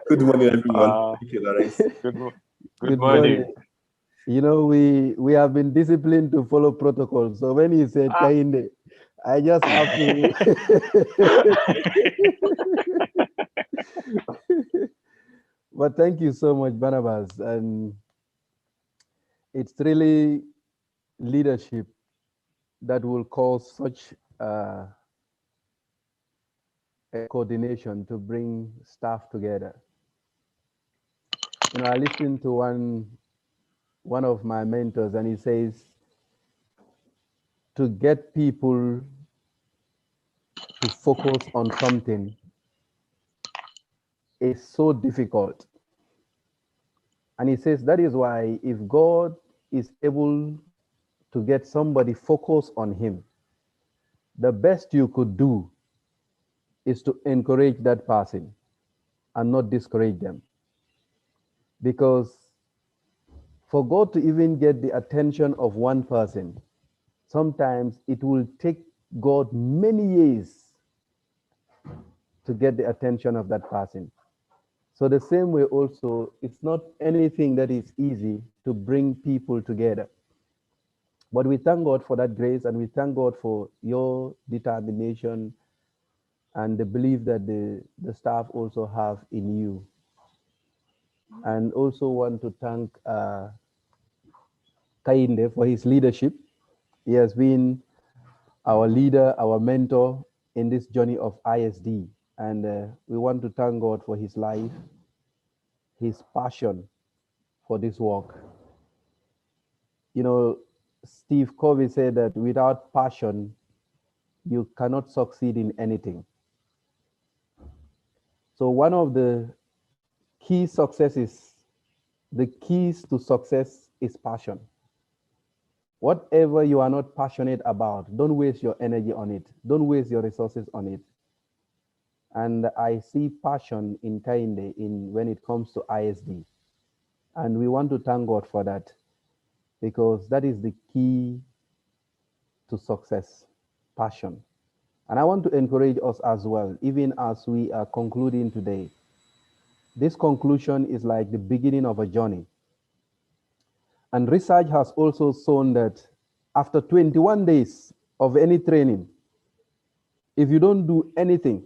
Good morning, everyone. Uh, Thank you, Lawrence. good morning. You know, we have been disciplined to follow protocol. So when he said Kainde, I just have to. But thank you so much, Barnabas. And it's really leadership that will cause such a coordination to bring staff together. You know, I listened to one of my mentors, and he says to get people to focus on something is so difficult. And he says that is why if God is able to get somebody focused on him, the best you could do is to encourage that person and not discourage them. Because for God to even get the attention of one person, sometimes it will take God many years to get the attention of that person. So the same way also, it's not anything that is easy to bring people together. But we thank God for that grace, and we thank God for your determination and the belief that the staff also have in you. And also want to thank Kainde for his leadership. He has been our leader, our mentor in this journey of ISD. And we want to thank God for his life, his passion for this work. You know, Steve Covey said that without passion, you cannot succeed in anything. So one of the key successes, the keys to success is passion. Whatever you are not passionate about, don't waste your energy on it. Don't waste your resources on it. And I see passion in Kainde in when it comes to ISD. And we want to thank God for that, because that is the key to success, passion. And I want to encourage us as well, even as we are concluding today. This conclusion is like the beginning of a journey. And research has also shown that after 21 days of any training, if you don't do anything,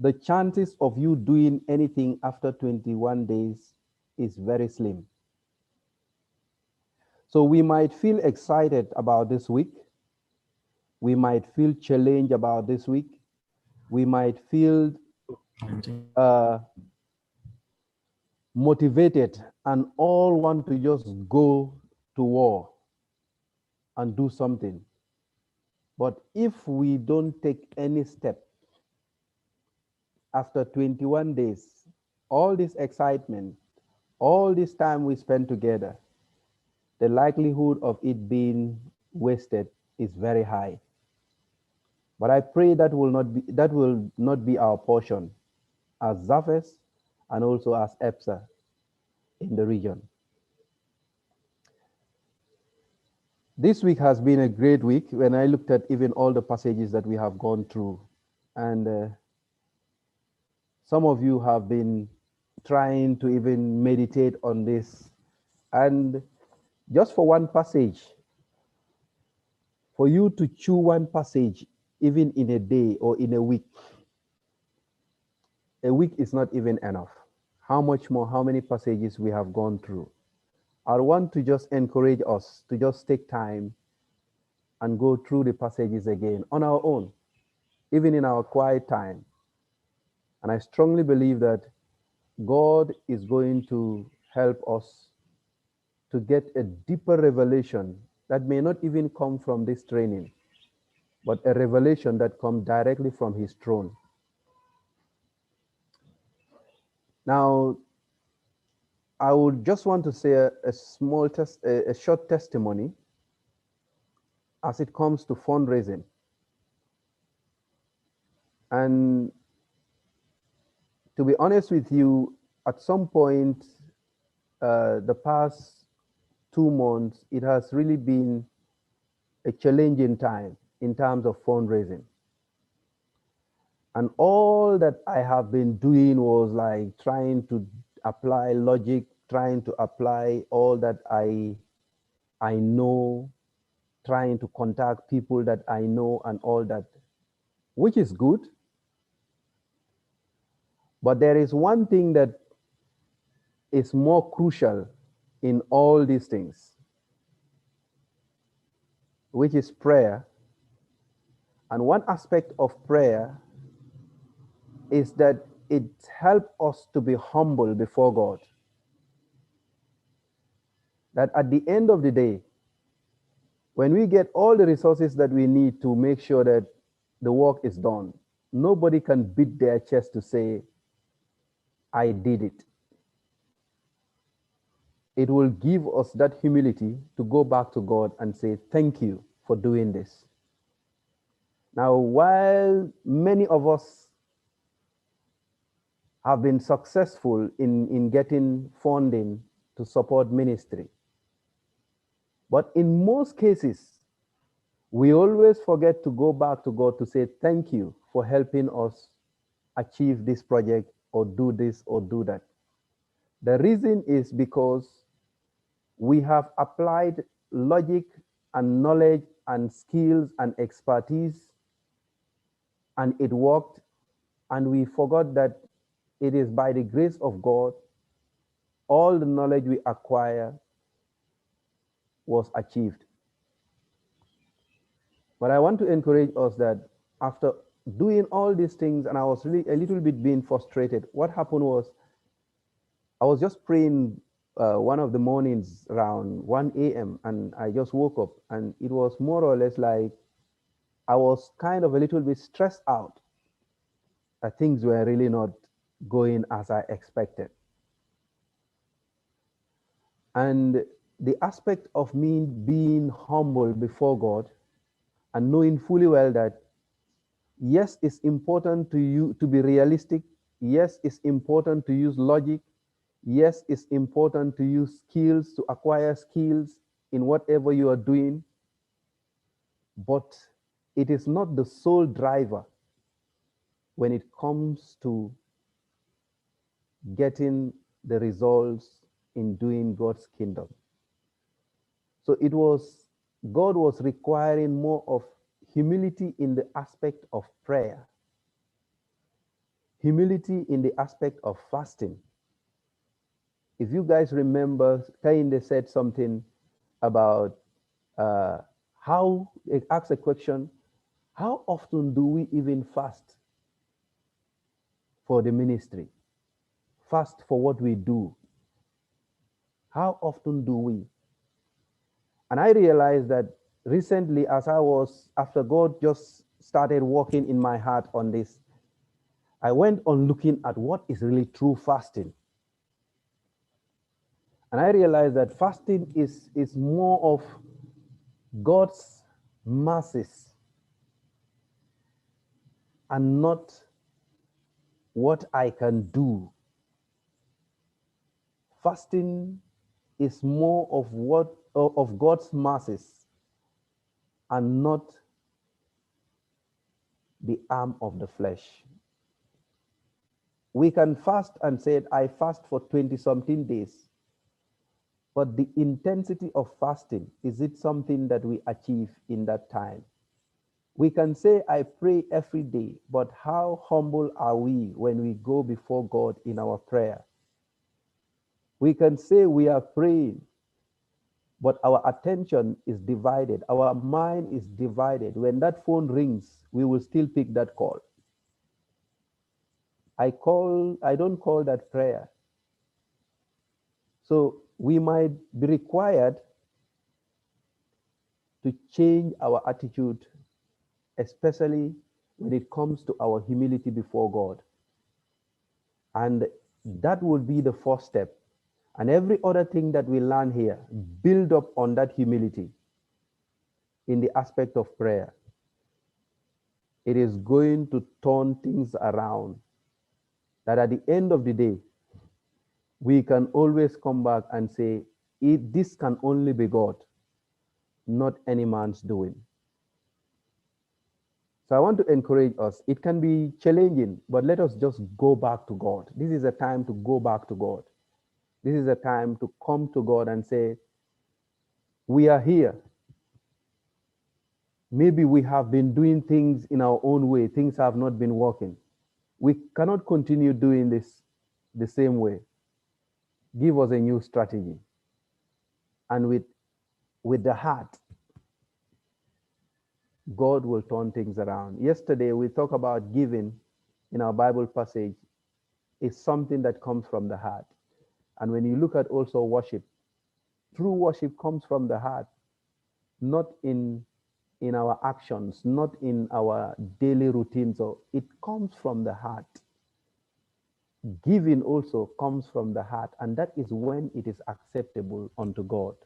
the chances of you doing anything after 21 days is very slim. So we might feel excited about this week. We might feel challenged about this week. We might feel motivated and all want to just go to war and do something. But if we don't take any step after 21 days, all this excitement, all this time we spend together, the likelihood of it being wasted is very high. But I pray that will not be our portion as Zafes and also as EPSA in the region. This week has been a great week when I looked at even all the passages that we have gone through. And some of you have been trying to even meditate on this. And just for one passage, for you to chew one passage, even in a day or in a week is not even enough. How much more, how many passages we have gone through. I want to just encourage us to just take time and go through the passages again on our own, even in our quiet time. And I strongly believe that God is going to help us to get a deeper revelation that may not even come from this training, but a revelation that comes directly from his throne. Now, I would just want to say a short testimony as it comes to fundraising. And to be honest with you, at some point, the past 2 months, it has really been a challenging time in terms of fundraising. And all that I have been doing was like trying to apply logic, trying to apply all that I know, trying to contact people that I know and all that, which is good. But there is one thing that is more crucial in all these things, which is prayer. And one aspect of prayer is that it helps us to be humble before God. That at the end of the day, when we get all the resources that we need to make sure that the work is done, nobody can beat their chest to say, I did it. It will give us that humility to go back to God and say, thank you for doing this. Now, while many of us have been successful in getting funding to support ministry, but in most cases, we always forget to go back to God to say, thank you for helping us achieve this project or do this or do that. The reason is because we have applied logic and knowledge and skills and expertise, and it worked, and we forgot that it is by the grace of God, all the knowledge we acquire was achieved. But I want to encourage us that after doing all these things, and I was really a little bit being frustrated, what happened was I was just praying one of the mornings around 1 a.m. and I just woke up, and it was more or less like I was kind of a little bit stressed out that things were really not going as I expected. And the aspect of me being humble before God and knowing fully well that yes, it's important to you to be realistic. Yes, it's important to use logic. Yes, it's important to use skills, to acquire skills in whatever you are doing. But it is not the sole driver when it comes to getting the results in doing God's kingdom. So God was requiring more of humility in the aspect of prayer, humility in the aspect of fasting. If you guys remember, Kainde said something about how it asks a question, how often do we even fast for the ministry? Fast for what we do. How often do we? And I realized that recently, after God just started working in my heart on this, I went on looking at what is really true fasting. And I realized that fasting is more of God's mercies and not what I can do. Fasting is more of God's mercies and not the arm of the flesh. We can fast and say, I fast for 20 something days. But the intensity of fasting, is it something that we achieve in that time? We can say, I pray every day, but how humble are we when we go before God in our prayer? We can say we are praying, but our attention is divided. Our mind is divided. When that phone rings, we will still pick that call. I don't call that prayer. So we might be required to change our attitude, especially when it comes to our humility before God. And that would be the first step. And every other thing that we learn here, build up on that humility in the aspect of prayer. It is going to turn things around. That at the end of the day, we can always come back and say, this can only be God, not any man's doing. So I want to encourage us. It can be challenging, but let us just go back to God. This is a time to go back to God. This is a time to come to God and say, we are here. Maybe we have been doing things in our own way. Things have not been working. We cannot continue doing this the same way. Give us a new strategy. And with the heart, God will turn things around. Yesterday, we talked about giving in our Bible passage is something that comes from the heart. And when you look at also worship, true worship comes from the heart, not in our actions, not in our daily routines. So it comes from the heart. Giving also comes from the heart, and that is when it is acceptable unto God.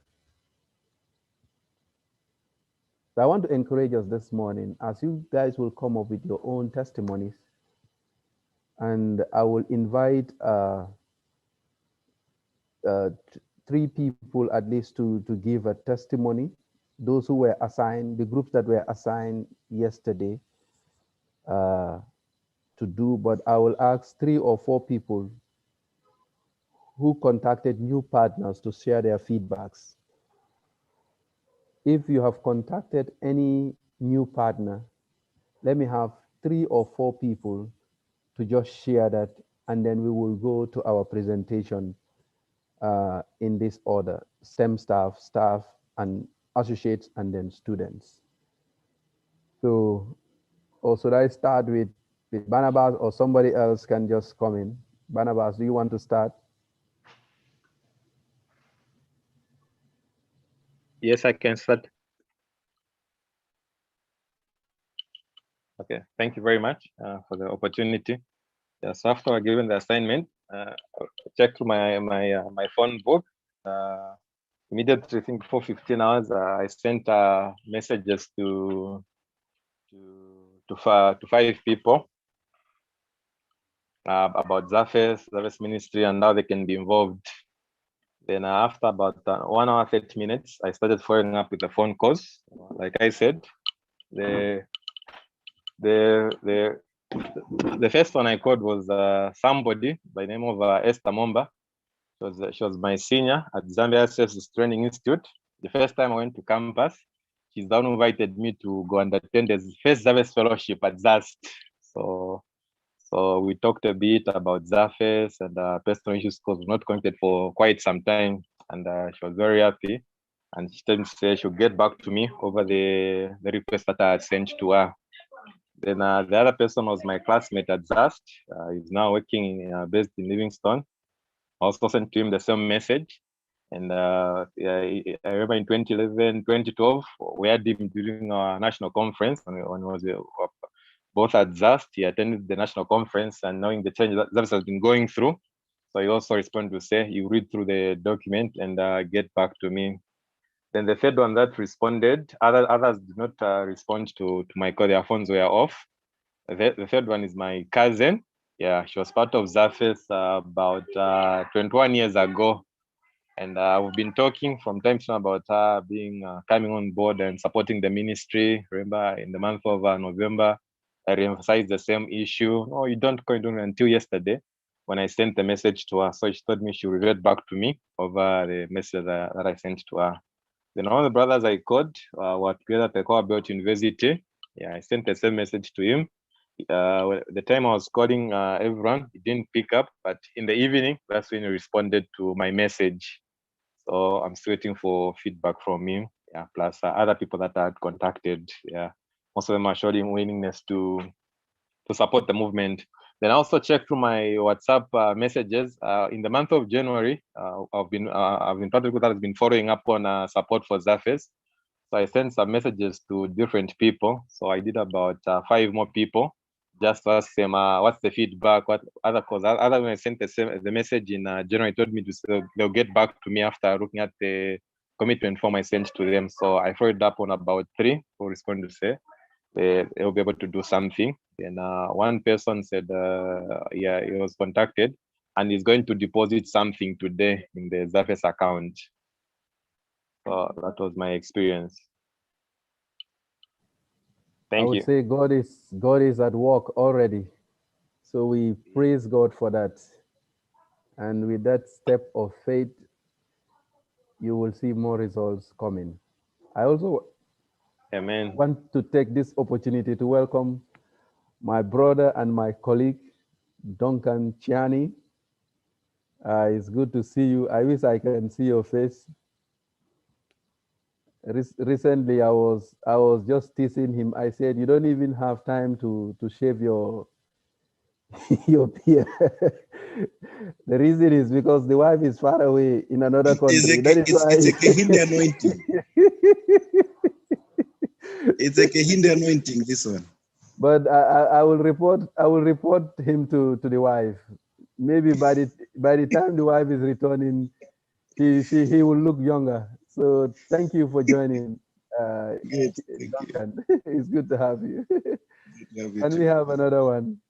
So I want to encourage us this morning as you guys will come up with your own testimonies, and I will invite 3 people at least to give a testimony. Those who were assigned, the groups that were assigned yesterday to do, but I will ask 3 or 4 people who contacted new partners to share their feedbacks. If you have contacted any new partner, let me have 3 or 4 people to just share that, and then we will go to our presentation in this order: STEM staff, and associates, and then students. So, or should I start with Barnabas, or somebody else can just come in? Barnabas, do you want to start? Yes, I can start. Okay, thank you very much for the opportunity. Yes, after given the assignment, I checked my phone book. Immediately, I think before 15 hours, I sent messages to 5 people about Zafes ministry and how they can be involved. Then after about 1 hour 30 minutes, I started following up with the phone calls. Like I said, the first one I called was somebody by the name of Esther Momba. She was my senior at Zambia Services Training Institute. The first time I went to campus, she's the one who invited me to go and attend the first Zambia fellowship at ZAST. So we talked a bit about Zafes and personal issues, because we're not connected for quite some time, and she was very happy. And she told me to say she'll get back to me over the request that I had sent to her. Then the other person was my classmate at ZAST. He's now working based in Livingstone. I also sent to him the same message. And I remember in 2011, 2012, we had him during our national conference when it was both at ZAST. He attended the national conference, and knowing the change that ZAST has been going through, so he also responded to say, you read through the document and get back to me. Then the third one that responded, others did not respond to my call. Their phones were off. The third one is my cousin. Yeah, she was part of Zafes about 21 years ago. And we've been talking from time to time about her being coming on board and supporting the ministry. Remember, in the month of November, I re-emphasized the same issue. No, you don't go into it until yesterday when I sent the message to her. So she told me she will revert back to me over the message that I sent to her. Then one of the brothers I called were together at the Core Belt University. Yeah, I sent the same message to him. The time I was calling everyone, he didn't pick up, but in the evening, that's when he responded to my message. So I'm still waiting for feedback from him. Yeah, plus other people that I had contacted. Yeah, most of them are showing willingness to support the movement. Then I also checked through my WhatsApp messages. In the month of January, I've been part of the that has been following up on support for Zafes. So I sent some messages to different people. So I did about 5 more people, just to ask them what's the feedback, what other cause. Other when I sent the message in January, told me to say they'll get back to me after looking at the commitment form I sent to them. So I followed up on about 3 who responded to say they'll be able to do something. Then one person said, yeah, he was contacted and he's going to deposit something today in the Zafes account. So that was my experience. Thank would you. say God is at work already. So we praise God for that. And with that step of faith, you will see more results coming. I also Amen. want to take this opportunity to welcome my brother and my colleague, Duncan Chiani. It's good to see you. I wish I can see your face. Recently, I was just teasing him. I said, "You don't even have time to shave your your beard." The reason is because the wife is far away in another country. That is why. It's a Kehinde anointing. It's a Kehinde anointing, this one. But I will report him to the wife. Maybe by the time the wife is returning, he will look younger. So thank you for joining, Good. Thank you. Duncan. It's good to have you. Love you Can we too. have another one?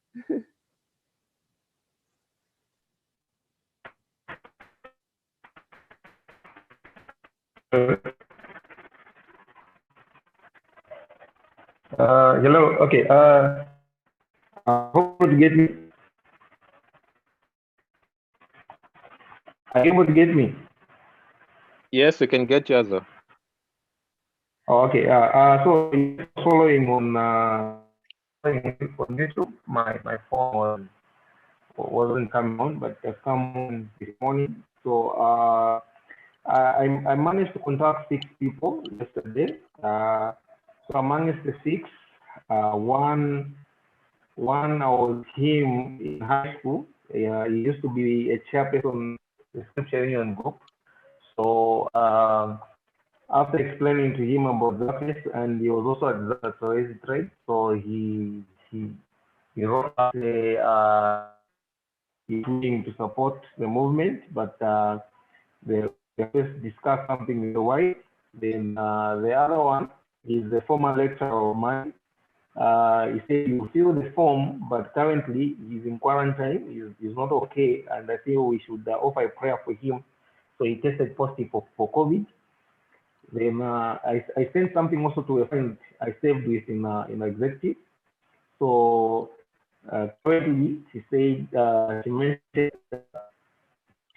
Hello. Okay. I hope you get me. Are you able to get me? Yes, we can get you as well. Oh, okay. So following on YouTube, my phone wasn't coming on, but it come on this morning. So I managed to contact 6 people yesterday. So amongst the 6, one I was him in high school. He used to be a chairperson of the Scripture Union group. So after explaining to him about darkness, and he was also at the Torres trade, so he wrote us he's willing to support the movement, but they first discussed something with the wife. Then the other one is a former lecturer of mine. He said you fill the form, but currently he's in quarantine. He's not okay, and I feel we should offer a prayer for him. So he tested positive for COVID. Then I sent something also to a friend I saved with in executive. So currently she said she mentioned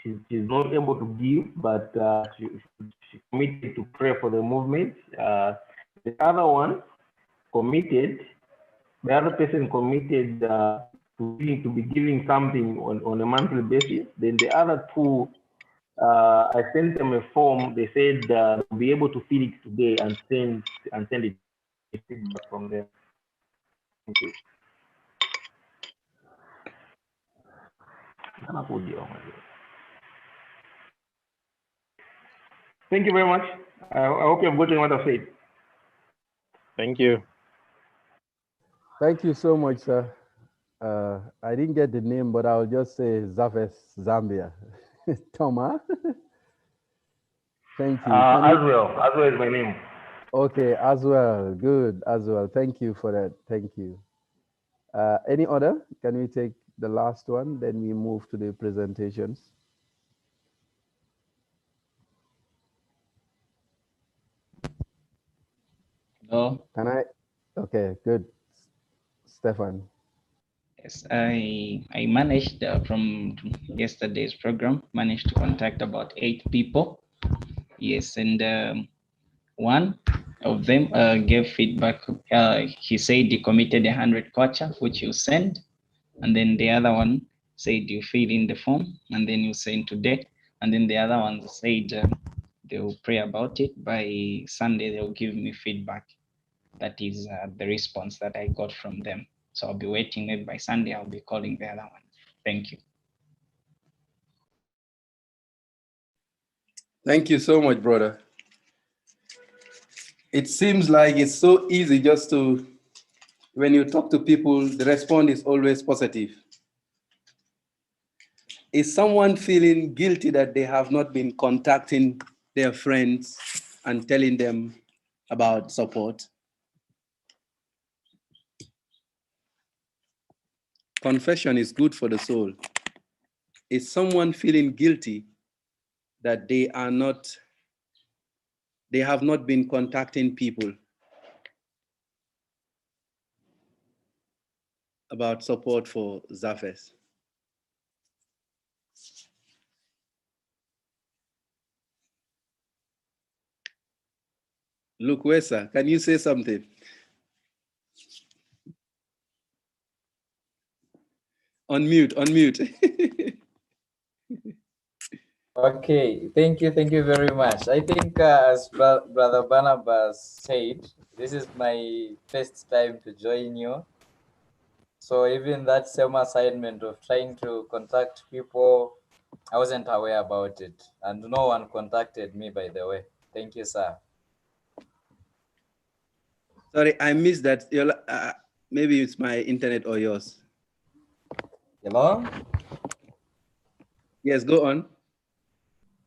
she's not able to give, but she committed to pray for the movement. The other one committed. The other person committed to be giving something on a monthly basis. Then the other two, I sent them a form. They said they'll be able to fill it today and send it feedback from them. Thank you. Thank you very much. I hope you've gotten what I've said. Thank you. Thank you so much, sir. I didn't get the name, but I'll just say Zafes Zambia. Thomas. Thank you. As well is my name. Okay, as well. Good, as well. Thank you for that. Thank you. Any other? Can we take the last one? Then we move to the presentations. No. Can I? Okay, good. Stefan. Yes, I managed from yesterday's program, managed to contact about 8 people. Yes, and one of them gave feedback. He said he committed 100 kwacha, which you send, and then the other one said you fill in the form, and then you send today, and then the other one said they will pray about it by Sunday. They will give me feedback. That is the response that I got from them. So I'll be waiting. Maybe by Sunday, I'll be calling the other one. Thank you. Thank you so much, brother. It seems like it's so easy just to, when you talk to people, the response is always positive. Is someone feeling guilty that they have not been contacting their friends and telling them about support? Confession is good for the soul. Is someone feeling guilty that they have not been contacting people? about support for Zafes? Lukwesa, can you say something? Unmute, unmute. Okay, thank you very much. I think as Brother Barnabas said, this is my first time to join you. So even that same assignment of trying to contact people, I wasn't aware about it. And no one contacted me, by the way. Thank you, sir. Sorry, I missed that. Maybe it's my internet or yours. Hello? Yes, go on.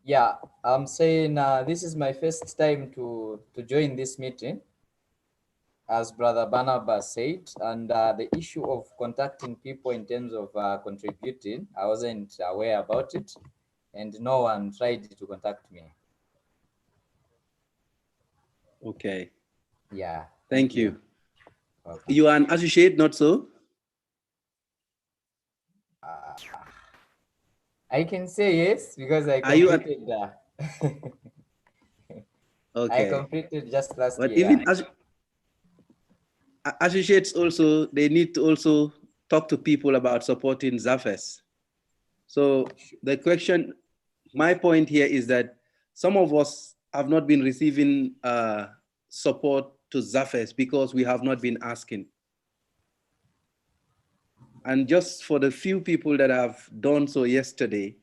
Yeah, I'm saying this is my first time to join this meeting, as Brother Barnabas said, and the issue of contacting people in terms of contributing, I wasn't aware about it, and no one tried to contact me. Okay. Yeah. Thank you. Okay. You are an associate, not so? I can say yes, because I Are you completed okay. I completed just last But year. even associates also, they need to also talk to people about supporting Zafes. So the question, my point here is that some of us have not been receiving support to Zafes because we have not been asking. And just for the few people that have done so yesterday,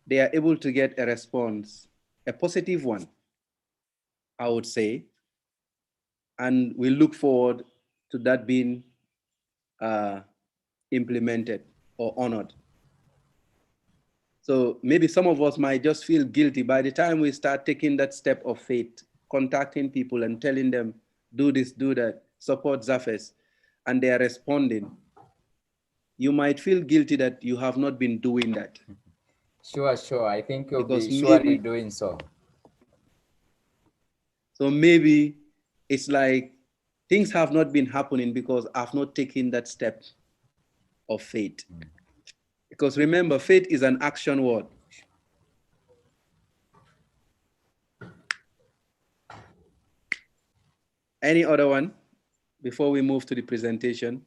they are able to get a response, a positive one, I would say. And we look forward to that being implemented or honored. So maybe some of us might just feel guilty by the time we start taking that step of faith, contacting people and telling them, do this, do that, support Zafes, and they are responding. You might feel guilty that you have not been doing that. Sure. I think you'll Because be surely doing so. So maybe it's like things have not been happening because I've not taken that step of faith. Because remember, faith is an action word. Any other one before we move to the presentation?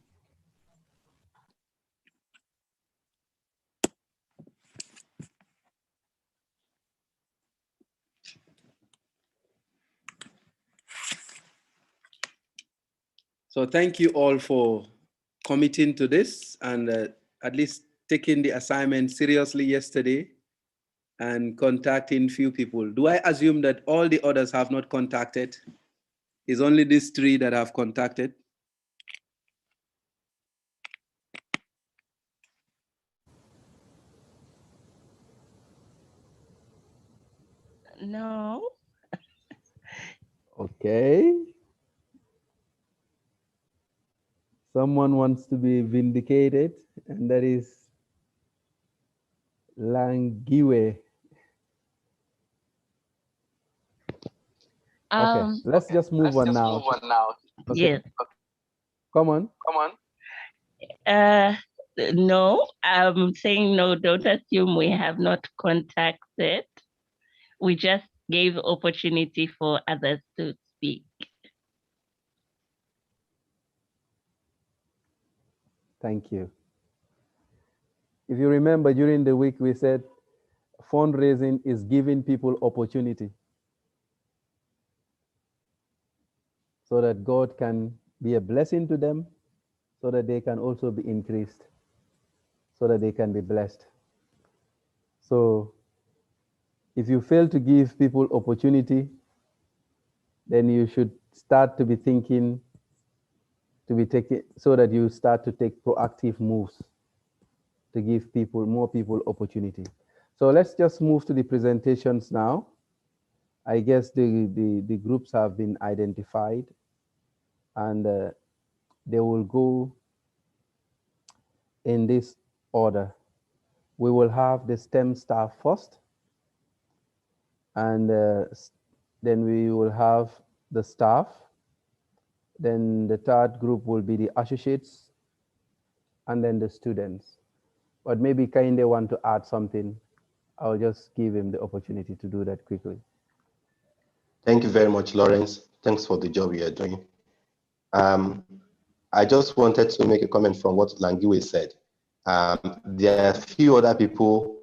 So thank you all for committing to this and at least taking the assignment seriously yesterday and contacting few people. Do I assume that all the others have not contacted? It's only these three that have contacted? No. Okay. Someone wants to be vindicated, and that is Langiwe. Okay, let's just move on now. Okay. Yes. Come on. No, I'm saying no, don't assume we have not contacted. We just gave opportunity for others to speak. Thank you. If you remember, during the week, we said fundraising is giving people opportunity so that God can be a blessing to them, so that they can also be increased, so that they can be blessed. So if you fail to give people opportunity, then you should start to be thinking to be taking, so that you start to take proactive moves to give people, more people opportunity. So let's just move to the presentations now. I guess the groups have been identified, and they will go in this order. We will have the STEM staff first, and then we will have the staff. Then the third group will be the associates, and then the students. But maybe Kainde want to add something. I'll just give him the opportunity to do that quickly. Thank you very much, Lawrence. Thanks for the job you are doing. I just wanted to make a comment from what Langiwe said. There are a few other people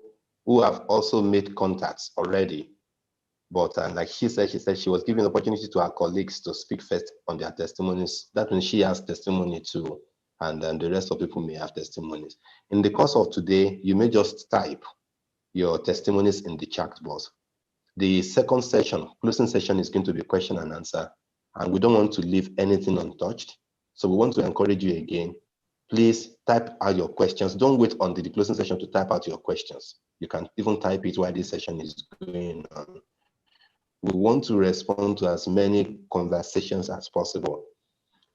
who have also made contacts already. But like she said she was giving the opportunity to her colleagues to speak first on their testimonies. That means she has testimony too, and then the rest of people may have testimonies. In the course of today, you may just type your testimonies in the chat box. The second session, closing session, is going to be question and answer, and we don't want to leave anything untouched. So we want to encourage you again, please type out your questions. Don't wait until the closing session to type out your questions. You can even type it while this session is going on. We want to respond to as many conversations as possible.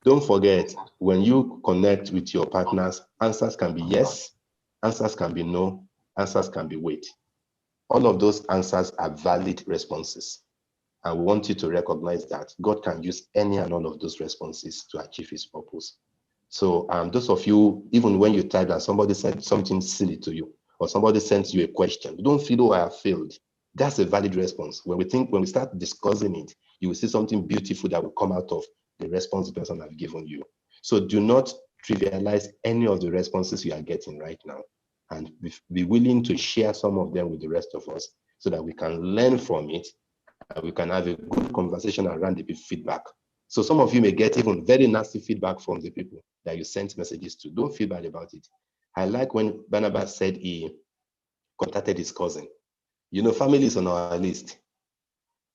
Don't forget, when you connect with your partners, answers can be yes, answers can be no, answers can be wait. All of those answers are valid responses. And we want you to recognize that God can use any and all of those responses to achieve his purpose. So those of you, even when you type that somebody said something silly to you, or somebody sends you a question, don't feel, oh, I have failed. That's a valid response. When we start discussing it, you will see something beautiful that will come out of the response the person has given you. So do not trivialize any of the responses you are getting right now, and be willing to share some of them with the rest of us so that we can learn from it and we can have a good conversation around the feedback. So some of you may get even very nasty feedback from the people that you sent messages to. Don't feel bad about it. I like when Barnabas said he contacted his cousin. You know, family is on our list.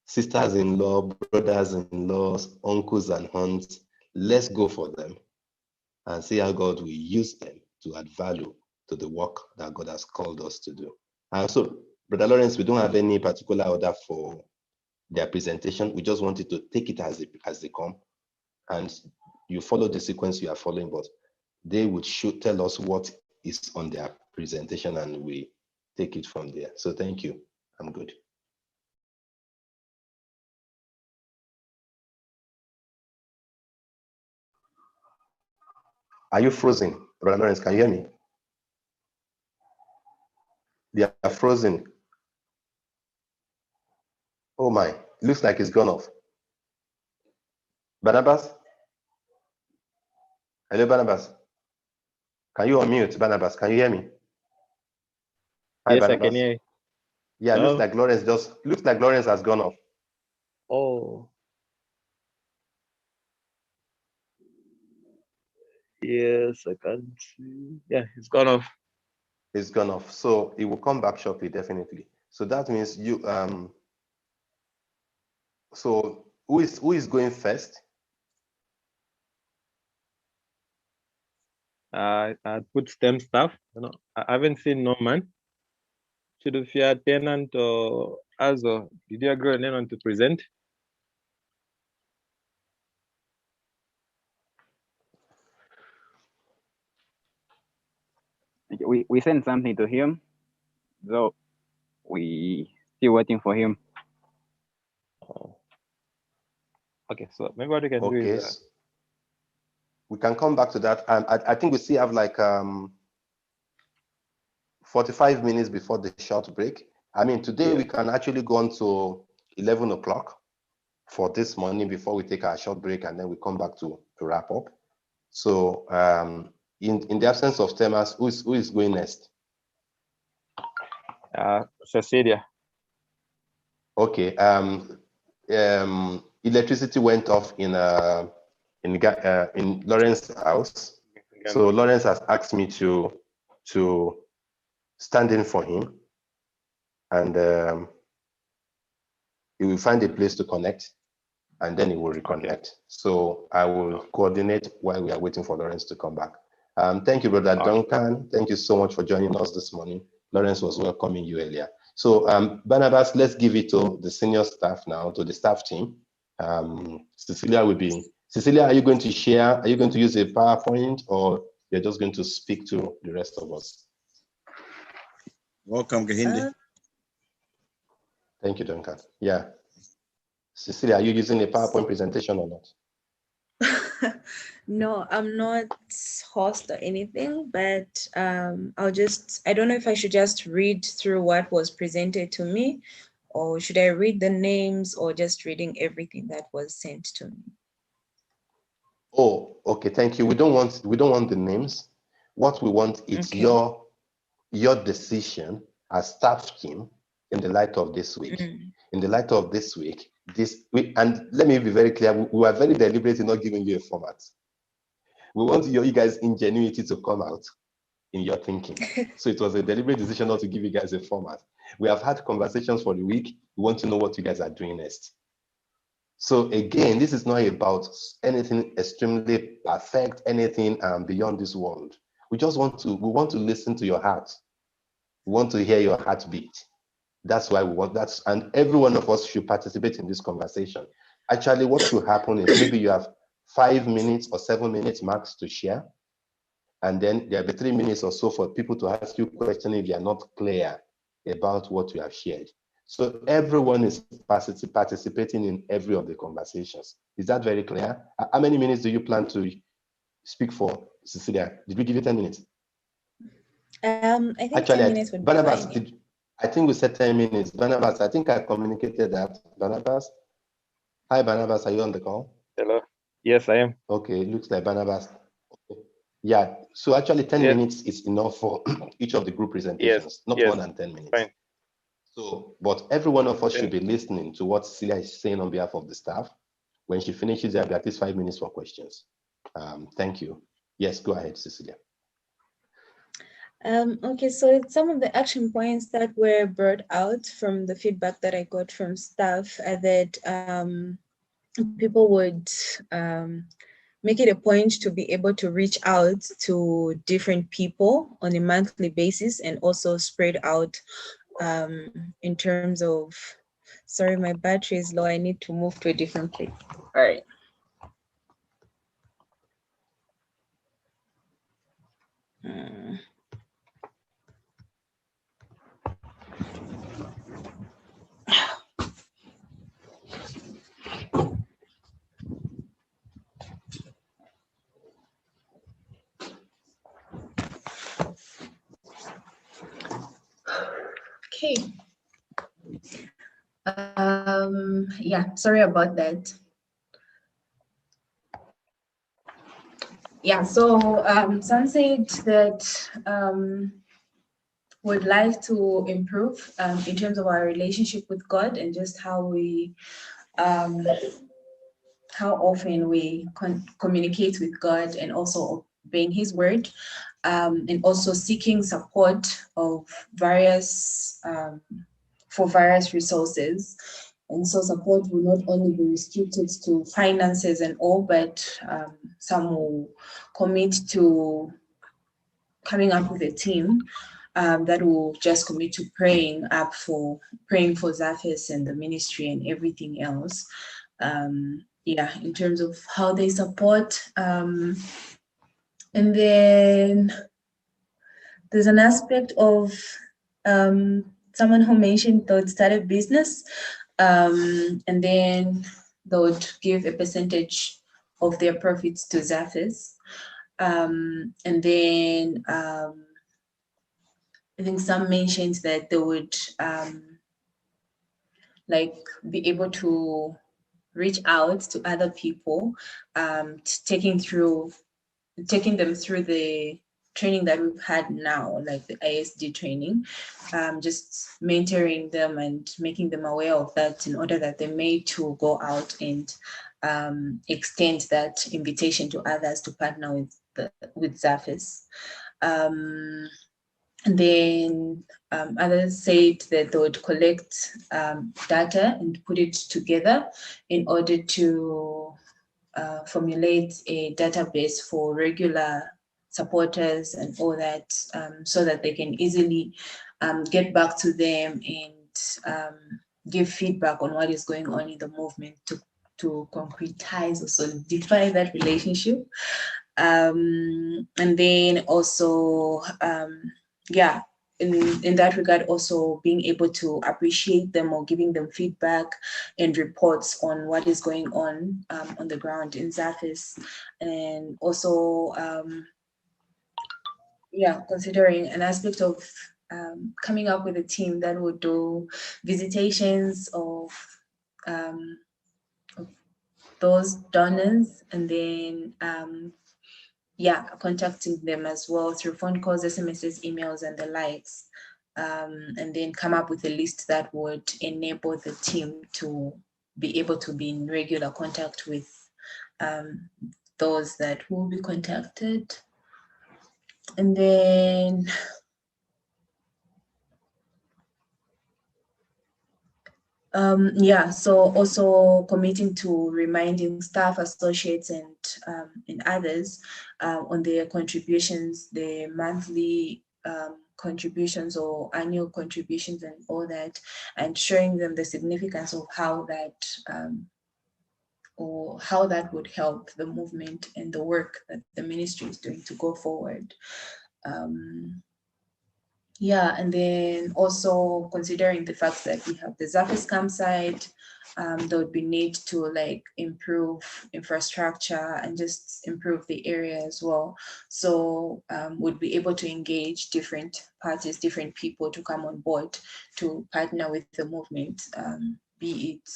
Sisters-in-law, brothers-in-laws, uncles and aunts. Let's go for them and see how God will use them to add value to the work that God has called us to do. So, Brother Lawrence, we don't have any particular order for their presentation. We just wanted to take it as they come, and you follow the sequence you are following, but they would tell us what is on their presentation and we take it from there. So thank you. I'm good. Are you frozen? Brother Lawrence, can you hear me? They are frozen. Oh my, it looks like it's gone off. Barnabas? Hello, Barnabas. Can you unmute, Barnabas? Can you hear me? Hi, Yes, Barnabas. I can hear you. Yeah, looks like Lawrence has gone off. Oh. Yes, I can see. Yeah, it's gone off. It's gone off. So it will come back shortly, definitely. So that means you so who is going first? I put STEM staff. I haven't seen Norman. Should fear tenant or Azo. Did you agree on anyone to present? We sent something to him, so we still waiting for him. Oh. Okay, so maybe what we can do is we can come back to that. I think we still have like 45 minutes before the short break. I mean, today we can actually go on to 11 o'clock for this morning before we take our short break, and then we come back to wrap up. So in the absence of Temas, who is going next? Cecilia. Okay. Electricity went off in Lawrence's house. So Lawrence has asked me to stand in for him, and he will find a place to connect, and then he will reconnect. Okay. So I will coordinate while we are waiting for Lawrence to come back. Thank you, Brother Duncan. Thank you so much for joining us this morning. Lawrence was welcoming you earlier. So Barnabas, let's give it to the senior staff now, to the staff team. Cecilia, are you going to share? Are you going to use a PowerPoint, or you're just going to speak to the rest of us? Welcome, Gahindi. Thank you, Duncan. Yeah. Cecilia, are you using a PowerPoint presentation or not? No, I'm not host or anything, but I don't know if I should just read through what was presented to me, or should I read the names, or just reading everything that was sent to me? Oh, okay, thank you. We don't want the names. What we want is Okay. your decision as staff team in the light of this week. In the light of this week, and let me be very clear, we are very deliberate in not giving you a format. We want you guys' ingenuity to come out in your thinking. So it was a deliberate decision not to give you guys a format. We have had conversations for the week. We want to know what you guys are doing next. So again, this is not about anything extremely perfect, anything beyond this world. We want to listen to your heart. We want to hear your heartbeat. That's why we want that. And every one of us should participate in this conversation. Actually, what should happen is maybe you have 5 minutes or 7 minutes max to share. And then there'll be 3 minutes or so for people to ask you questions if you're not clear about what you have shared. So everyone is participating in every of the conversations. Is that very clear? How many minutes do you plan to speak for, Cecilia? Did we give you 10 minutes? I think Actually, 10 minutes would be Barnabas, fine. I think we said 10 minutes. Barnabas, I think I communicated that. Barnabas? Hi, Barnabas, are you on the call? Hello. Yes, I am. Okay, it looks like Barnabas. Okay. Yeah, so actually 10 minutes is enough for each of the group presentations, not more than 10 minutes. Fine. So, but every one of us should be listening to what Cecilia is saying on behalf of the staff. When she finishes, there'll be at least 5 minutes for questions. Thank you. Yes, go ahead, Cecilia. Okay, so some of the action points that were brought out from the feedback that I got from staff are that people would make it a point to be able to reach out to different people on a monthly basis, and also spread out in terms of, sorry, my battery is low. I need to move to a different place. All right. Okay. Yeah, sorry about that. Yeah, so some said that would like to improve in terms of our relationship with God, and just how often we communicate with God, and also obeying His word, and also seeking support of various for various resources. And so support will not only be restricted to finances and all, but some will commit to coming up with a team that will just commit to praying for Zafis and the ministry and everything else. Yeah, in terms of how they support. And then there's an aspect of someone who mentioned they would start a business, and then they would give a percentage of their profits to Zafis. And then I think some mentioned that they would like be able to reach out to other people, taking them through the training that we've had now, like the ISD training, just mentoring them and making them aware of that, in order that they may to go out and extend that invitation to others to partner with Zafis. And then others said that they would collect data and put it together in order to formulate a database for regular supporters and all that, so that they can easily get back to them and give feedback on what is going on in the movement to concretize or solidify that relationship. And then also, yeah, in that regard, also being able to appreciate them or giving them feedback and reports on what is going on the ground in Zafis, and also considering an aspect of coming up with a team that would do visitations of those donors, and then contacting them as well through phone calls, SMSs, emails, and the likes, and then come up with a list that would enable the team to be able to be in regular contact with those that will be contacted. And then so also committing to reminding staff, associates, and others on their contributions, their monthly contributions or annual contributions and all that, and showing them the significance of how that would help the movement and the work that the ministry is doing to go forward. And then also considering the fact that we have the Zafis campsite, there would be need to improve infrastructure and just improve the area as well. So would be able to engage different parties, different people to come on board to partner with the movement, be it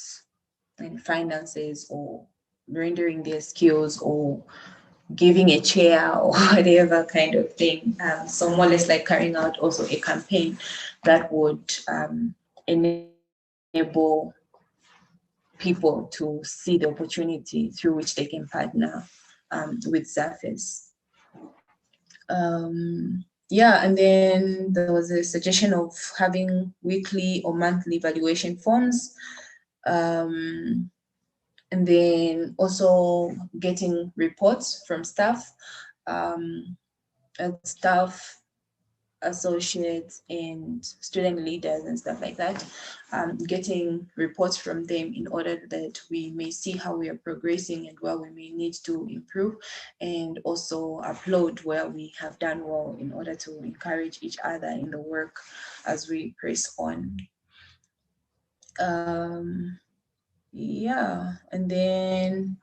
in finances or rendering their skills or giving a chair or whatever kind of thing. So more or less like carrying out also a campaign that would enable people to see the opportunity through which they can partner with Zafis. And then there was a suggestion of having weekly or monthly valuation forms. And then also getting reports from staff, associates, and student leaders and stuff like that, getting reports from them in order that we may see how we are progressing and where we may need to improve, and also upload where we have done well in order to encourage each other in the work as we press on. And then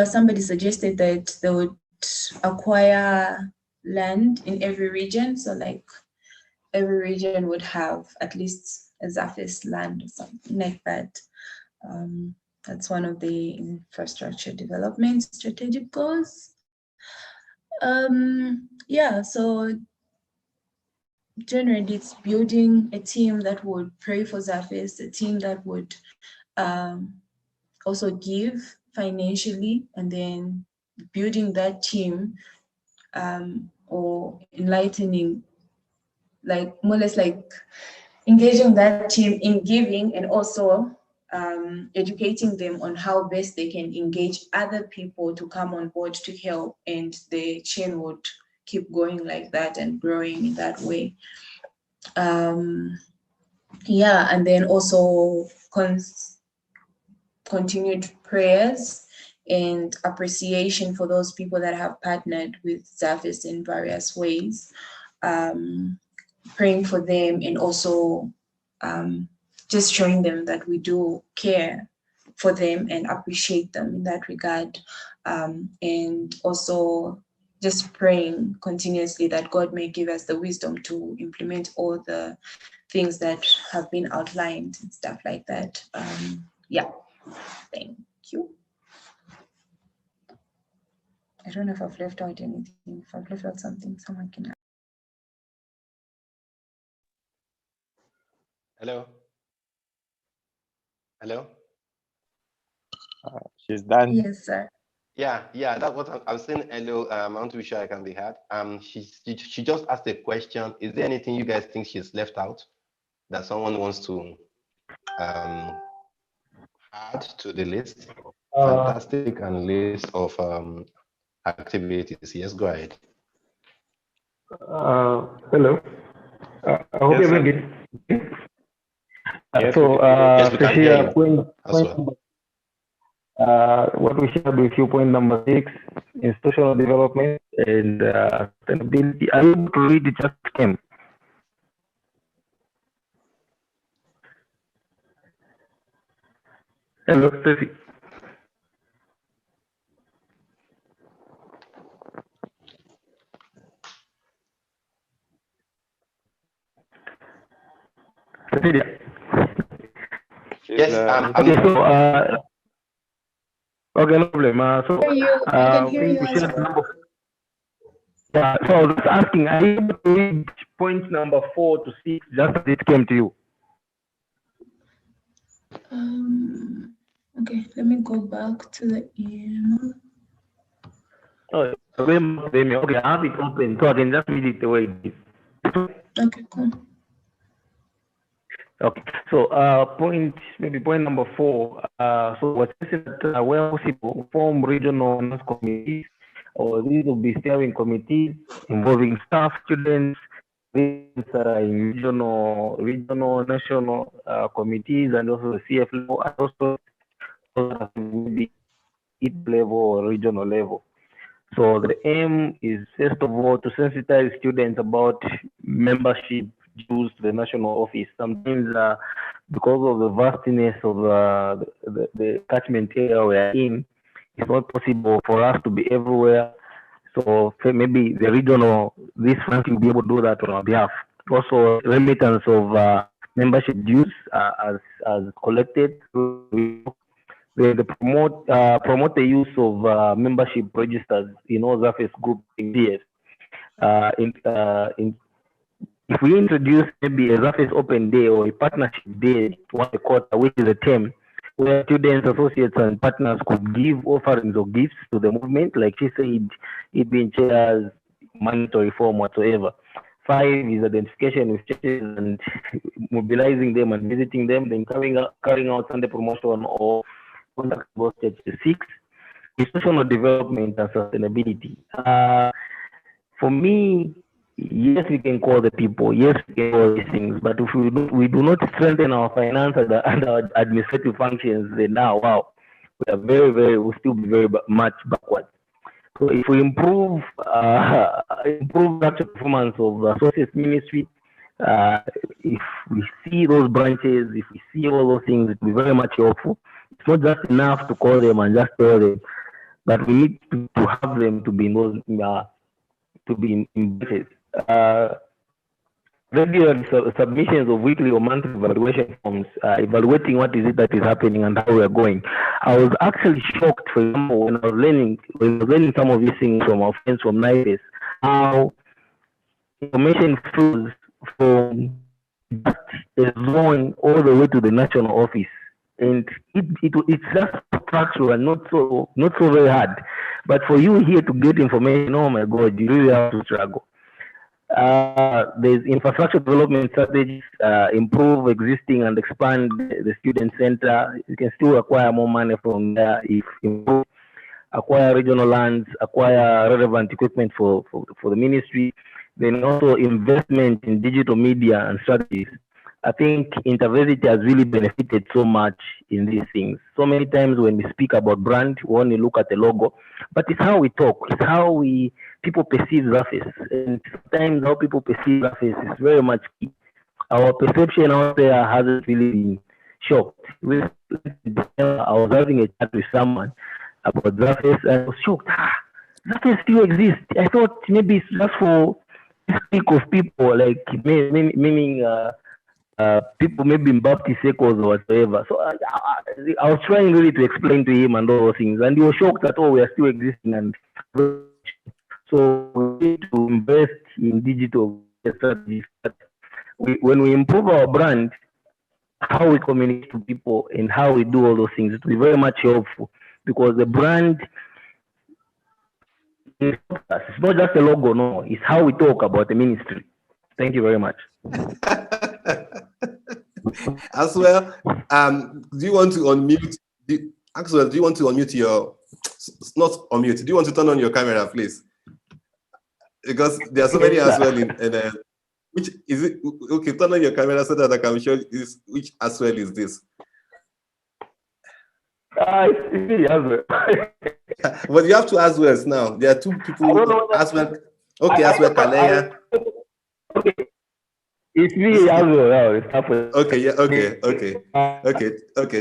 somebody suggested that they would acquire land in every region, so like every region would have at least a Zafis land or something like that. That's one of the infrastructure development strategic goals. So generally it's building a team that would pray for Zafis, a team that would also give financially, and then building that team or enlightening, like more or less like engaging that team in giving, and also educating them on how best they can engage other people to come on board to help, and the chain would keep going like that and growing in that way. And then also continued prayers and appreciation for those people that have partnered with Zafis in various ways, praying for them, and also just showing them that we do care for them and appreciate them in that regard, and also just praying continuously that God may give us the wisdom to implement all the things that have been outlined and stuff like that. Thank you. I don't know if I've left out anything. If I've left out something, someone can add. Hello? Hello? She's done. Yes, sir. Yeah, that's what I'm saying. Hello, I want to be sure I can be heard. She just asked a question. Is there anything you guys think she's left out that someone wants to add to the list? Fantastic and list of activities. Yes, go ahead. Hello. I hope Yes, everyone sir. gets. Yes, Yes, we can hear you point as well. what we shared with you, point number 6, institutional development and sustainability. Are you able to read it just came? Hello, Steffi. Cecilia. Yes, Okay, so okay, no problem. So I can hear you we as shared well. number. Yeah, so I was just asking, are you able to read point number 4 to 6 just as it came to you? Okay, let me go back to the email. Oh, okay, I have it open so I can just read it the way it is. Okay, cool. Okay, so point number 4. So what's that where possible, form regional committees, or these will be steering committees involving staff, students, these are in regional, national committees, and also the CF level, and also maybe each level or regional level. So the aim is first of all to sensitize students about membership dues to the national office. Sometimes because of the vastness of the catchment area we are in, it's not possible for us to be everywhere. So maybe the regional, this function will be able to do that on our behalf. Also, remittance of membership dues as collected through they promote the use of membership registers in all Zafes group ideas. If we introduce maybe a Zafes open day or a partnership day once a quarter, which is a term where students, associates, and partners could give offerings or gifts to the movement, like she said, it being chairs, mandatory form whatsoever. 5 is identification with churches and mobilizing them and visiting them, then carrying out Sunday promotion or contact both churches. 6, institutional development and sustainability. For me, yes, we can call the people, yes, we can call these things, but if we do not strengthen our finance and our administrative functions, then now, wow, we are we'll still be very much backwards. So if we improve actual performance of the associate ministry, if we see those branches, if we see all those things, it will be very much helpful. It's not just enough to call them and just tell them, but we need to have them to be in those to be in branches. Regular submissions of weekly or monthly evaluation forms, evaluating what is it that is happening and how we are going. I was actually shocked, for example, when I was learning some of these things from our friends from NIBES, how information flows from just a zone all the way to the national office, and it's just structural and not so very hard. But for you here to get information, oh my God, you really have to struggle. There's infrastructure development strategies, improve existing and expand the student center. You can still acquire more money from there if you acquire regional lands, acquire relevant equipment for the ministry. Then also investment in digital media and strategies. I think InterVarsity has really benefited so much in these things. So many times when we speak about brand, we only look at the logo, but it's how we talk, it's how people perceive Zafes. And sometimes how people perceive Zafes is very much key. Our perception out there hasn't really been shocked. I was having a chat with someone about Zafes and I was shocked. Zafes still exists. I thought maybe it's just for speak of people, like meaning people maybe in Baptist circles or whatever. So I was trying really to explain to him and all those things, and he was shocked that we are still existing. And so we need to invest in digital strategies. When we improve our brand, how we communicate to people and how we do all those things, it will be very much helpful, because the brand, it's not just a logo, no, it's how we talk about the ministry. Thank you very much. As well, do you want to unmute? Axel, do you want to unmute your, not unmute, do you want to turn on your camera, please? Because there are so many as well which is it? Okay, turn on your camera so that I can show you which as well is this. It's really as well. But you have to as well now. There are two people I don't know as well. Okay, as well, Kalea. Okay. It's me as well. It's happening. Okay, yeah, okay.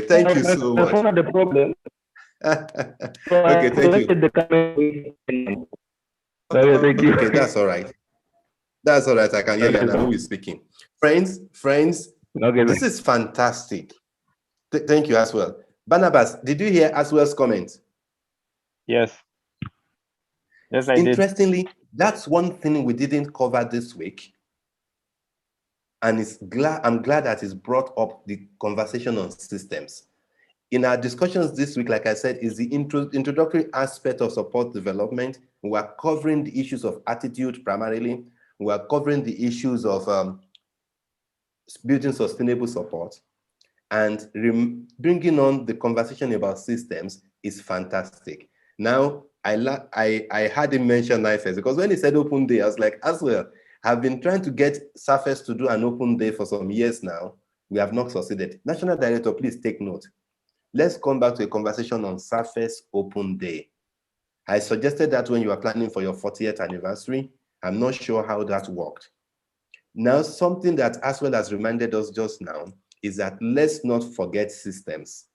Thank you so much. That's not the problem. So Okay, thank you. the comment. Okay, thank you. Okay, that's all right. That's all right. I can hear you and I know who is speaking. Friends, Okay, this is fantastic. Thank you as well. Barnabas, did you hear as well's comment? Yes. Yes, I did. Interestingly, that's one thing we didn't cover this week. And I'm glad that it's brought up the conversation on systems. In our discussions this week, like I said, is the introductory aspect of support development. We are covering the issues of attitude primarily. We are covering the issues of building sustainable support. And bringing on the conversation about systems is fantastic. Now, I had him mention IFS because when he said open day, I was like, as well, I've been trying to get Surface to do an open day for some years now. We have not succeeded. National Director, please take note. Let's come back to a conversation on Surface Open Day. I suggested that when you are planning for your 40th anniversary. I'm not sure how that worked. Now, something that as well as reminded us just now is that let's not forget systems.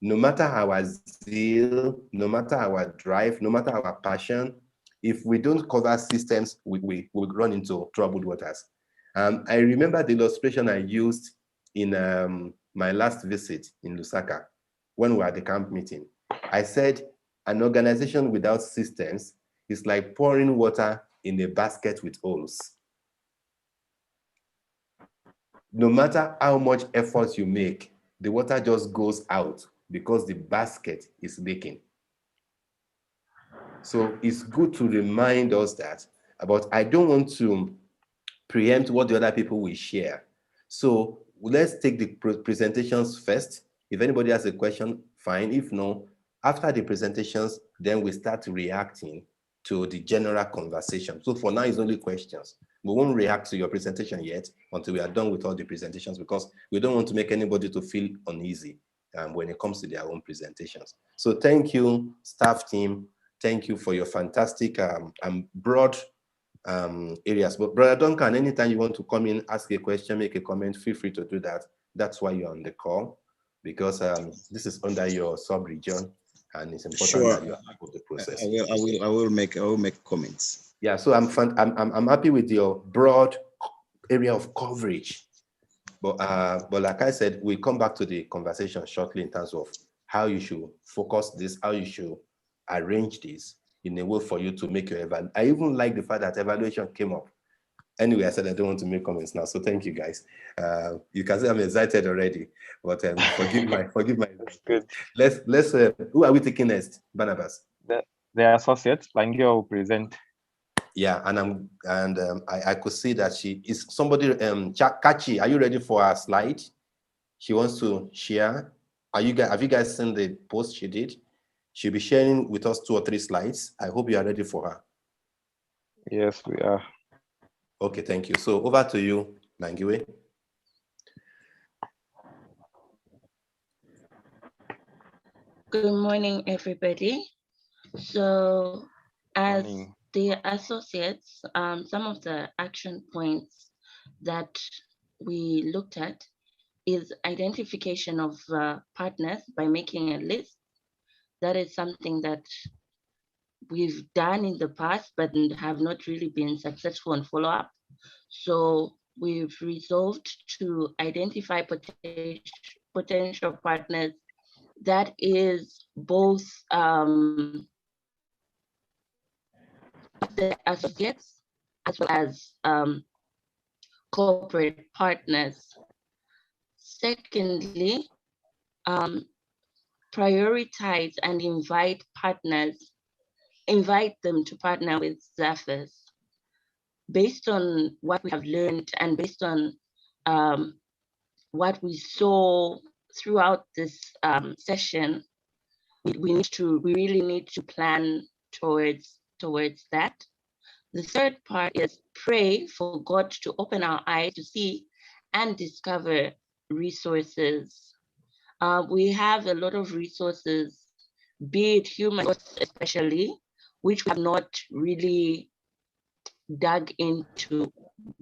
No matter our zeal, no matter our drive, no matter our passion, if we don't cover systems, we run into troubled waters. I remember the illustration I used in my last visit in Lusaka when we were at the camp meeting. I said, an organization without systems is like pouring water in a basket with holes. No matter how much effort you make, the water just goes out because the basket is leaking. So it's good to remind us that, but I don't want to preempt what the other people will share. So let's take the presentations first. If anybody has a question, fine. If no, after the presentations, then we start reacting to the general conversation. So for now, it's only questions. We won't react to your presentation yet until we are done with all the presentations because we don't want to make anybody to feel uneasy when it comes to their own presentations. So thank you, staff team. Thank you for your fantastic and broad areas. But Brother Duncan, anytime you want to come in, ask a question, make a comment, feel free to do that. That's why you're on the call, because this is under your sub-region and it's important that you're part of the process. I will make comments. Yeah, so I'm happy with your broad area of coverage. But like I said, we'll come back to the conversation shortly in terms of how you should focus this, how you should arrange this in a way for you to make your evaluation. I even like the fact that evaluation came up. Anyway, I said I don't want to make comments now, so thank you guys. You can say I'm excited already, but forgive my. That's good. Let's. Who are we taking next, Barnabas? The associate Langio will present. Yeah, and I could see that she is somebody. Kachi, are you ready for our slide? She wants to share. Have you guys seen the post she did? She'll be sharing with us 2 or 3 slides. I hope you are ready for her. Yes, we are. Okay, thank you. So over to you, Langiwe. Good morning, everybody. So as the associates, some of the action points that we looked at is identification of partners by making a list. That is something that we've done in the past, but have not really been successful in follow-up. So we've resolved to identify potential partners that is both the associates as well as corporate partners. Secondly, prioritize and invite them to partner with Zafis. Based on what we have learned and based on what we saw throughout this session, we really need to plan towards that. The third part is pray for God to open our eyes to see and discover resources. We have a lot of resources be it human especially, which we have not really dug into,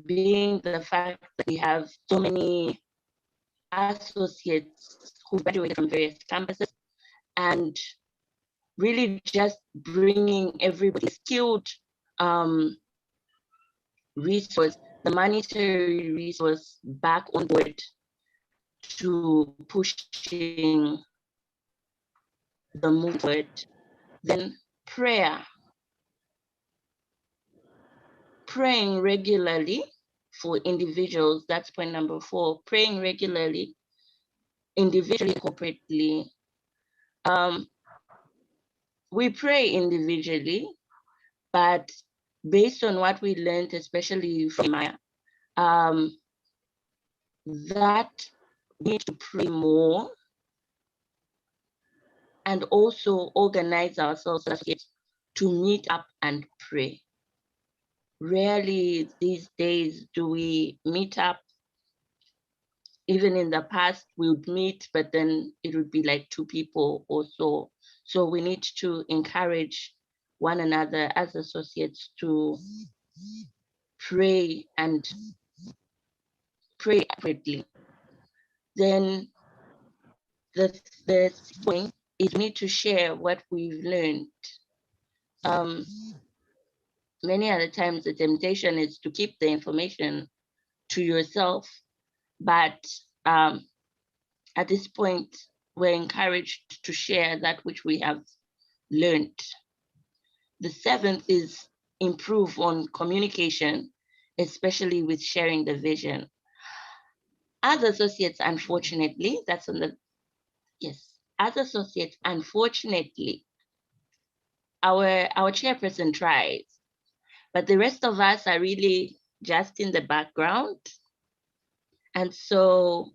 being the fact that we have so many associates who graduated from various campuses, and really just bringing everybody skilled resource, the monetary resource back on board to pushing the movement. Then praying regularly for individuals. That's point number 4. Praying regularly, individually, corporately. We pray individually, but based on what we learned, especially from Maya, that we need to pray more and also organize ourselves to meet up and pray. Rarely these days do we meet up. Even in the past, we would meet, but then it would be like 2 people or so. So we need to encourage one another as associates to pray and pray accurately. Then the point is we need to share what we've learned. Many other times the temptation is to keep the information to yourself, but at this point, we're encouraged to share that which we have learned. The 7th is improve on communication, especially with sharing the vision. As associates, unfortunately, as associates, unfortunately, our chairperson tries, but the rest of us are really just in the background. And so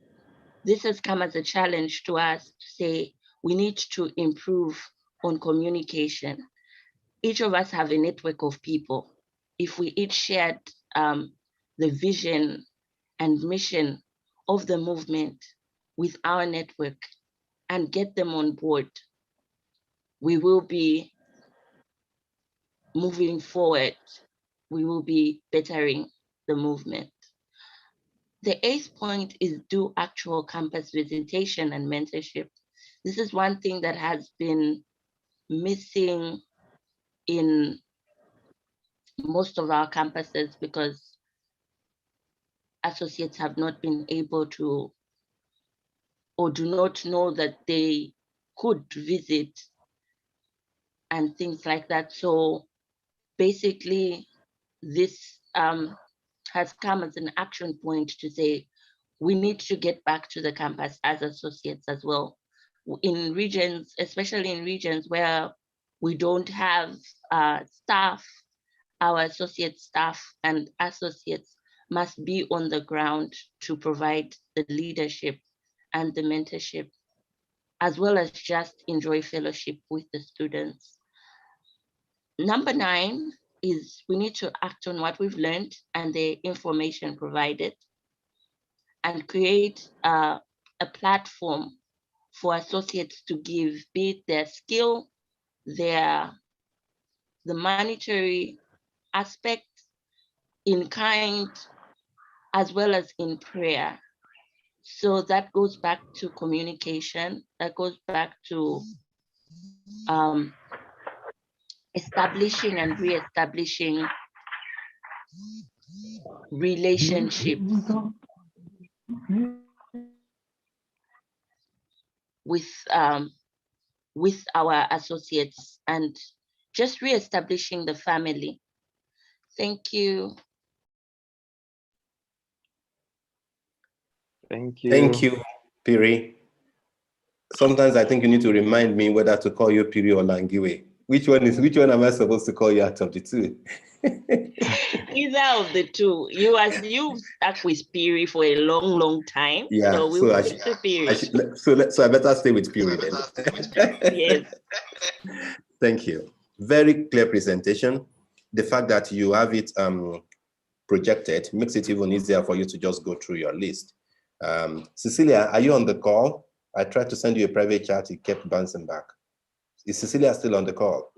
this has come as a challenge to us to say, we need to improve on communication. Each of us have a network of people. If we each shared the vision and mission of the movement with our network and get them on board, we will be moving forward. We will be bettering the movement. The 8th point is do actual campus visitation and mentorship. This is one thing that has been missing in most of our campuses because associates have not been able to or do not know that they could visit and things like that. So basically this has come as an action point to say, we need to get back to the campus as associates as well. In regions, especially in regions where we don't have staff, our associate staff and associates must be on the ground to provide the leadership and the mentorship, as well as just enjoy fellowship with the students. Number 9 is we need to act on what we've learned and the information provided and create a platform for associates to give, be it their skill, the monetary aspect, in kind, as well as in prayer. So that goes back to communication, that goes back to establishing and re-establishing relationships with our associates and just re-establishing the family. Thank you. Thank you. Thank you, Piri. Sometimes I think you need to remind me whether to call you Piri or Langiwe. Which one am I supposed to call you out of the 2? Either of the 2. You've stuck with Piri for a long time. Yeah, so we'll stick to Piri. So I better stay with Piri then. Yes. Thank you. Very clear presentation. The fact that you have it projected makes it even easier for you to just go through your list. Cecilia, are you on the call? I tried to send you a private chat, it kept bouncing back. Is Cecilia still on the call?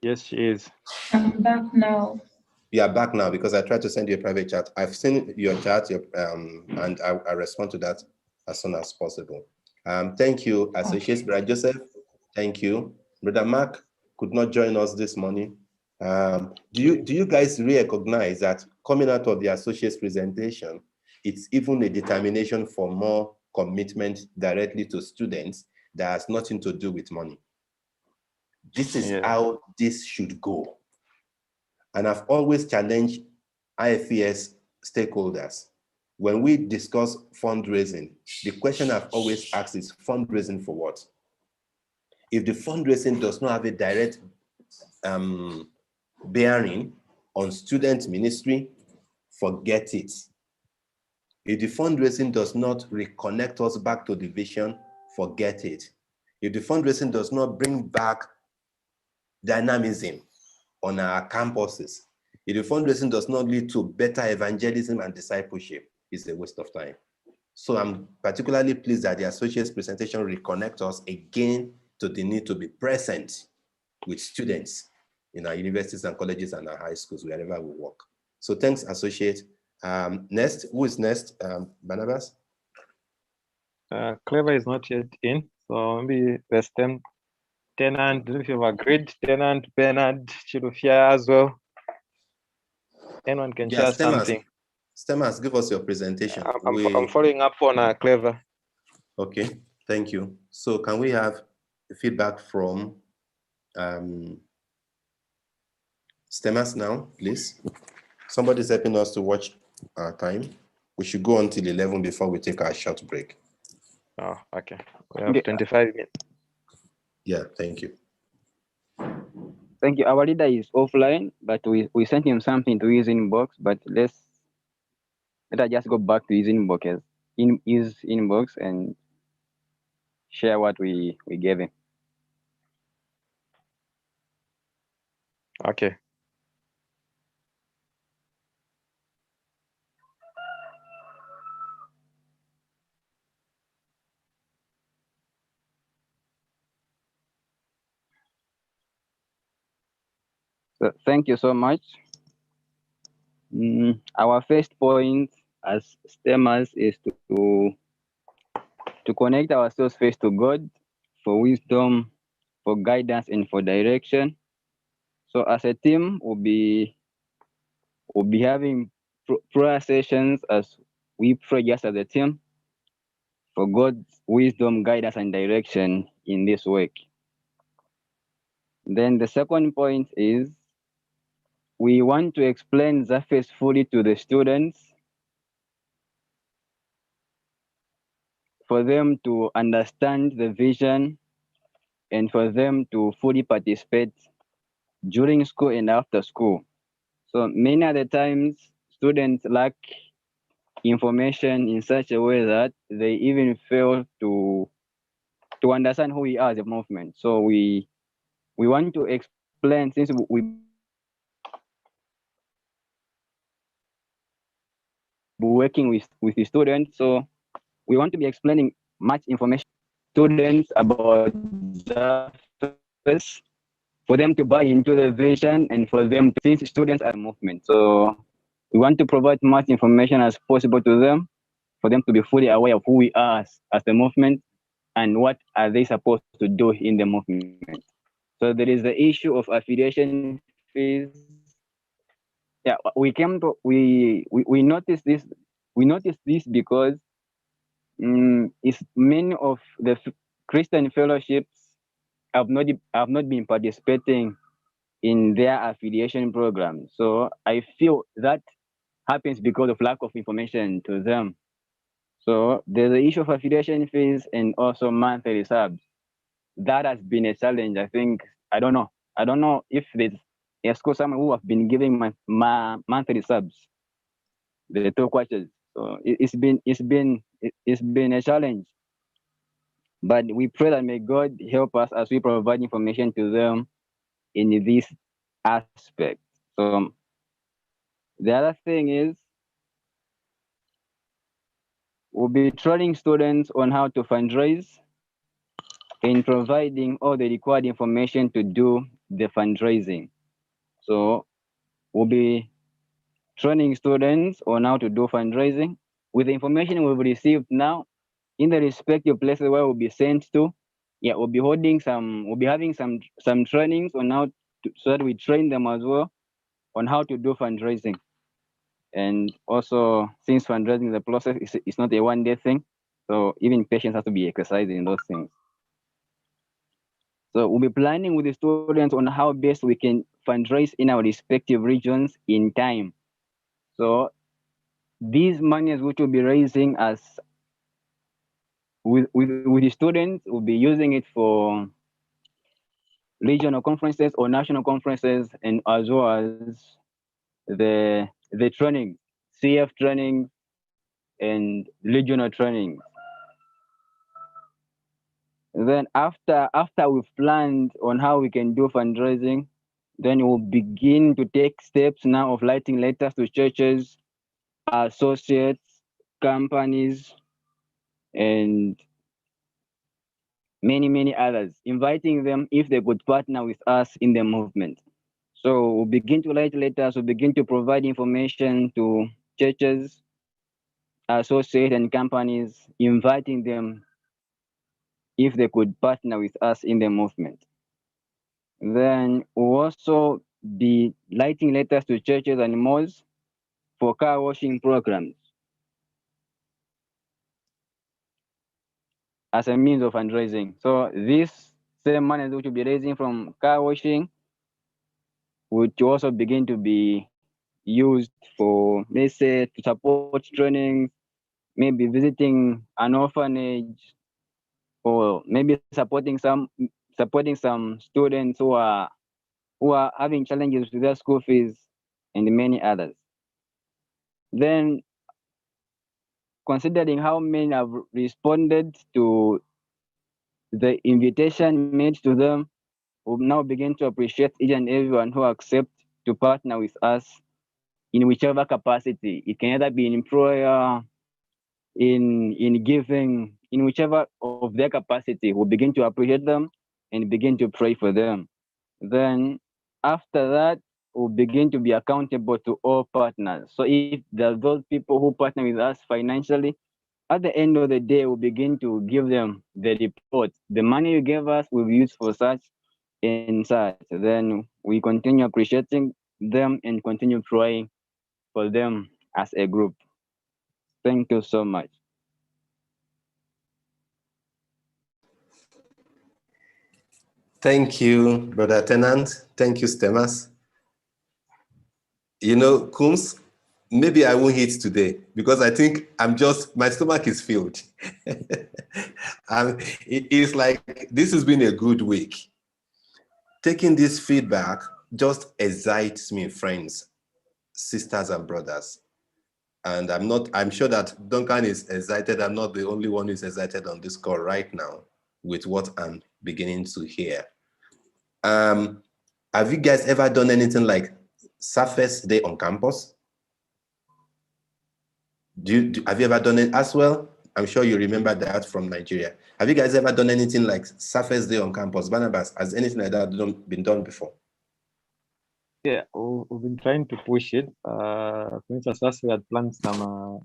Yes, she is. I'm back now. You are back now because I tried to send you a private chat. I've seen your chat, and I respond to that as soon as possible. Thank you, Associate Brother Joseph. Thank you. Brother Mark could not join us this morning. Do you guys recognize that coming out of the associate's presentation, it's even a determination for more commitment directly to students that has nothing to do with money? This is how this should go. And I've always challenged IFES stakeholders. When we discuss fundraising, the question I've always asked is fundraising for what? If the fundraising does not have a direct bearing on student ministry, forget it. If the fundraising does not reconnect us back to the vision, forget it. If the fundraising does not bring back dynamism on our campuses, if the fundraising does not lead to better evangelism and discipleship, it's a waste of time. So I'm particularly pleased that the associate's presentation reconnects us again to the need to be present with students in our universities and colleges and our high schools, wherever we work. So thanks, associate. Next, who is next? Barnabas? Clever is not yet in, so maybe there's Tenant, if you've agreed, Tenant, Bernard, Chilufia as well. Anyone can share something. Stemas, give us your presentation. I'm following up on Clever. Okay, thank you. So can we have feedback from Stemas now, please? Somebody's helping us to watch our time. We should go until 11 before we take our short break. Oh, okay. We have 25 minutes. Yeah, thank you. Thank you. Our leader is offline, but we sent him something to his inbox, but let us just go back to his inbox and share what we gave him. Okay. So thank you so much. Our first point as STEMers is to connect ourselves first to God for wisdom, for guidance, and for direction. So as a team, we'll be having prayer sessions as we pray just as a team for God's wisdom, guidance, and direction in this work. Then the second point is we want to explain Zafes fully to the students for them to understand the vision and for them to fully participate during school and after school. So many of the times students lack information in such a way that they even fail to understand who we are as a movement. So we want to explain, since we working with the students, so we want to be explaining much information to students about Zafes for them to buy into the vision and for them to, since students are a movement. So we want to provide much information as possible to them for them to be fully aware of who we are as the movement and what are they supposed to do in the movement. So there is the issue of affiliation fees. Yeah, we noticed this. We noticed this because it's many of the Christian fellowships have not been participating in their affiliation program. So I feel that happens because of lack of information to them. So there's the issue of affiliation fees and also monthly subs. That has been a challenge. I think, I don't know if there's a school someone who have been giving my monthly subs, the 2 questions. So it's been a challenge. But we pray that may God help us as we provide information to them in this aspect. So the other thing is we'll be training students on how to fundraise in providing all the required information to do the fundraising. So we'll be training students on how to do fundraising. With the information we've received now, in the respective places where we'll be sent to, yeah, we'll be having some trainings on how to, so that we train them as well on how to do fundraising. And also, since fundraising the process is not a one-day thing, so even patients have to be exercised in those things. So we'll be planning with the students on how best we can fundraise in our respective regions in time. So these monies which we'll be raising as with the students, we'll be using it for regional conferences or national conferences, and as well as the training, CF training and regional training. Then after we've planned on how we can do fundraising, then we'll begin to take steps now of writing letters to churches, associates, companies, and many others, inviting them if they could partner with us in the movement. So we'll begin to write letters, we'll begin to provide information to churches, associates, and companies, inviting them if they could partner with us in the movement. Then we'll also be writing letters to churches and malls for car washing programs as a means of fundraising. So this same money which will be raising from car washing would also begin to be used for, let's say, to support training, maybe visiting an orphanage, or maybe supporting some students who are having challenges with their school fees, and many others. Then, considering how many have responded to the invitation made to them, we'll now begin to appreciate each and everyone who accept to partner with us in whichever capacity. It can either be in prayer, in giving, in whichever of their capacity. We'll begin to appreciate them and begin to pray for them. Then after that, we'll begin to be accountable to all partners. So if there are those people who partner with us financially, at the end of the day, we'll begin to give them the report. The money you gave us will be used for such and such. Then we continue appreciating them and continue praying for them as a group. Thank you so much. Thank you, Brother Tenant. Thank you, Stemas. You know, Kums, maybe I won't hit today because I think my stomach is filled. It's like, this has been a good week. Taking this feedback just excites me, friends, sisters and brothers. And I'm sure that Duncan is excited. I'm not the only one who's excited on this call right now with what I'm beginning to hear. Have you guys ever done anything like Surface Day on campus? Have you ever done it as well? I'm sure you remember that from Nigeria. Have you guys ever done anything like Surface Day on campus? Barnabas, has anything like that been done before? Yeah, we've been trying to push it. For instance, last we had planned some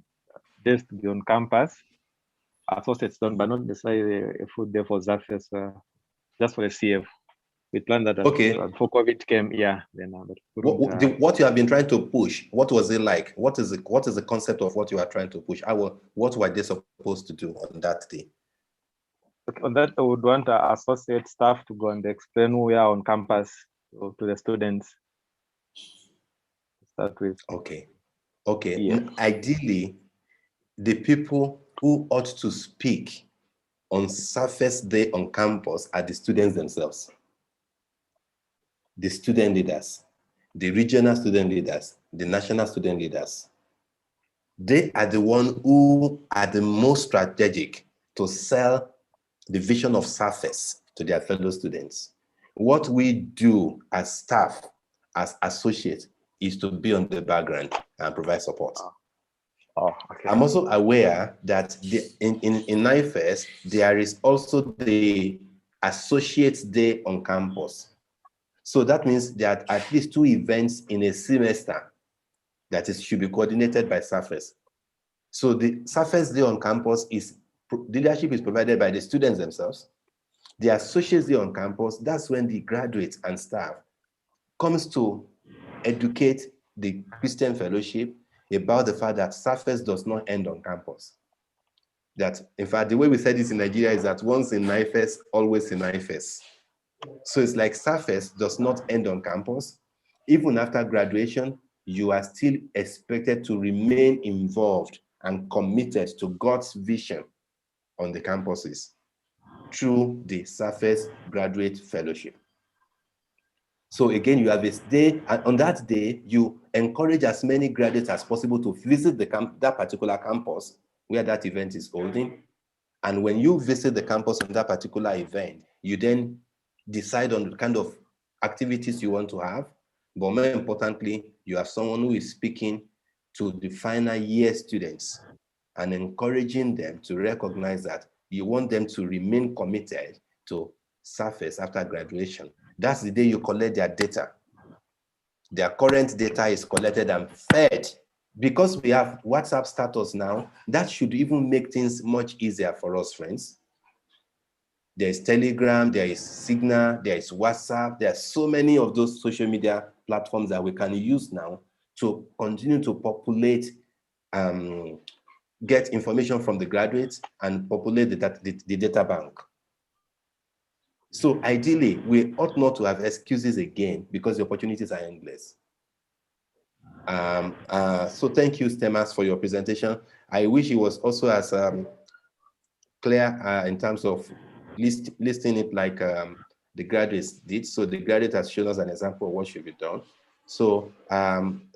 days to be on campus. Associates done, but not necessarily a full day for Surface, just for the CF. We planned that before COVID came. Yeah. Then, what you have been trying to push, what was it like? What is the concept of what you are trying to push? What were they supposed to do on that day? On that, I would want our associate staff to go and explain who we are on campus to the students. Start with. Okay. Yeah. Ideally, the people who ought to speak on Surface Day on campus are the students themselves. The student leaders, the regional student leaders, the national student leaders. They are the ones who are the most strategic to sell the vision of Surface to their fellow students. What we do as staff, as associates, is to be on the background and provide support. Okay. I'm also aware that in NIFES, there is also the Associates Day on campus. So that means there are at least 2 events in a semester that should be coordinated by SAFES. So the SAFES Day on campus the leadership is provided by the students themselves. The Associates Day on campus, that's when the graduates and staff comes to educate the Christian Fellowship about the fact that SAFES does not end on campus. That, in fact, the way we said this in Nigeria is that once in IFES, always in IFES. So it's like SAFES does not end on campus. Even after graduation, you are still expected to remain involved and committed to God's vision on the campuses through the SAFES Graduate Fellowship. So again, you have this day, and on that day, you encourage as many graduates as possible to visit that particular campus where that event is holding. And when you visit the campus on that particular event, you then decide on the kind of activities you want to have. But more importantly, you have someone who is speaking to the final year students and encouraging them to recognize that you want them to remain committed to SAFES after graduation. That's the day you collect their data. Their current data is collected and fed. Because we have WhatsApp status now, that should even make things much easier for us, friends. There's Telegram, there is Signal, there is WhatsApp. There are so many of those social media platforms that we can use now to continue to populate, get information from the graduates and populate the data bank. So ideally, we ought not to have excuses again because the opportunities are endless. So thank you, Stemas, for your presentation. I wish it was also as clear in terms of listing it like the graduates did. So the graduate has shown us an example of what should be done. So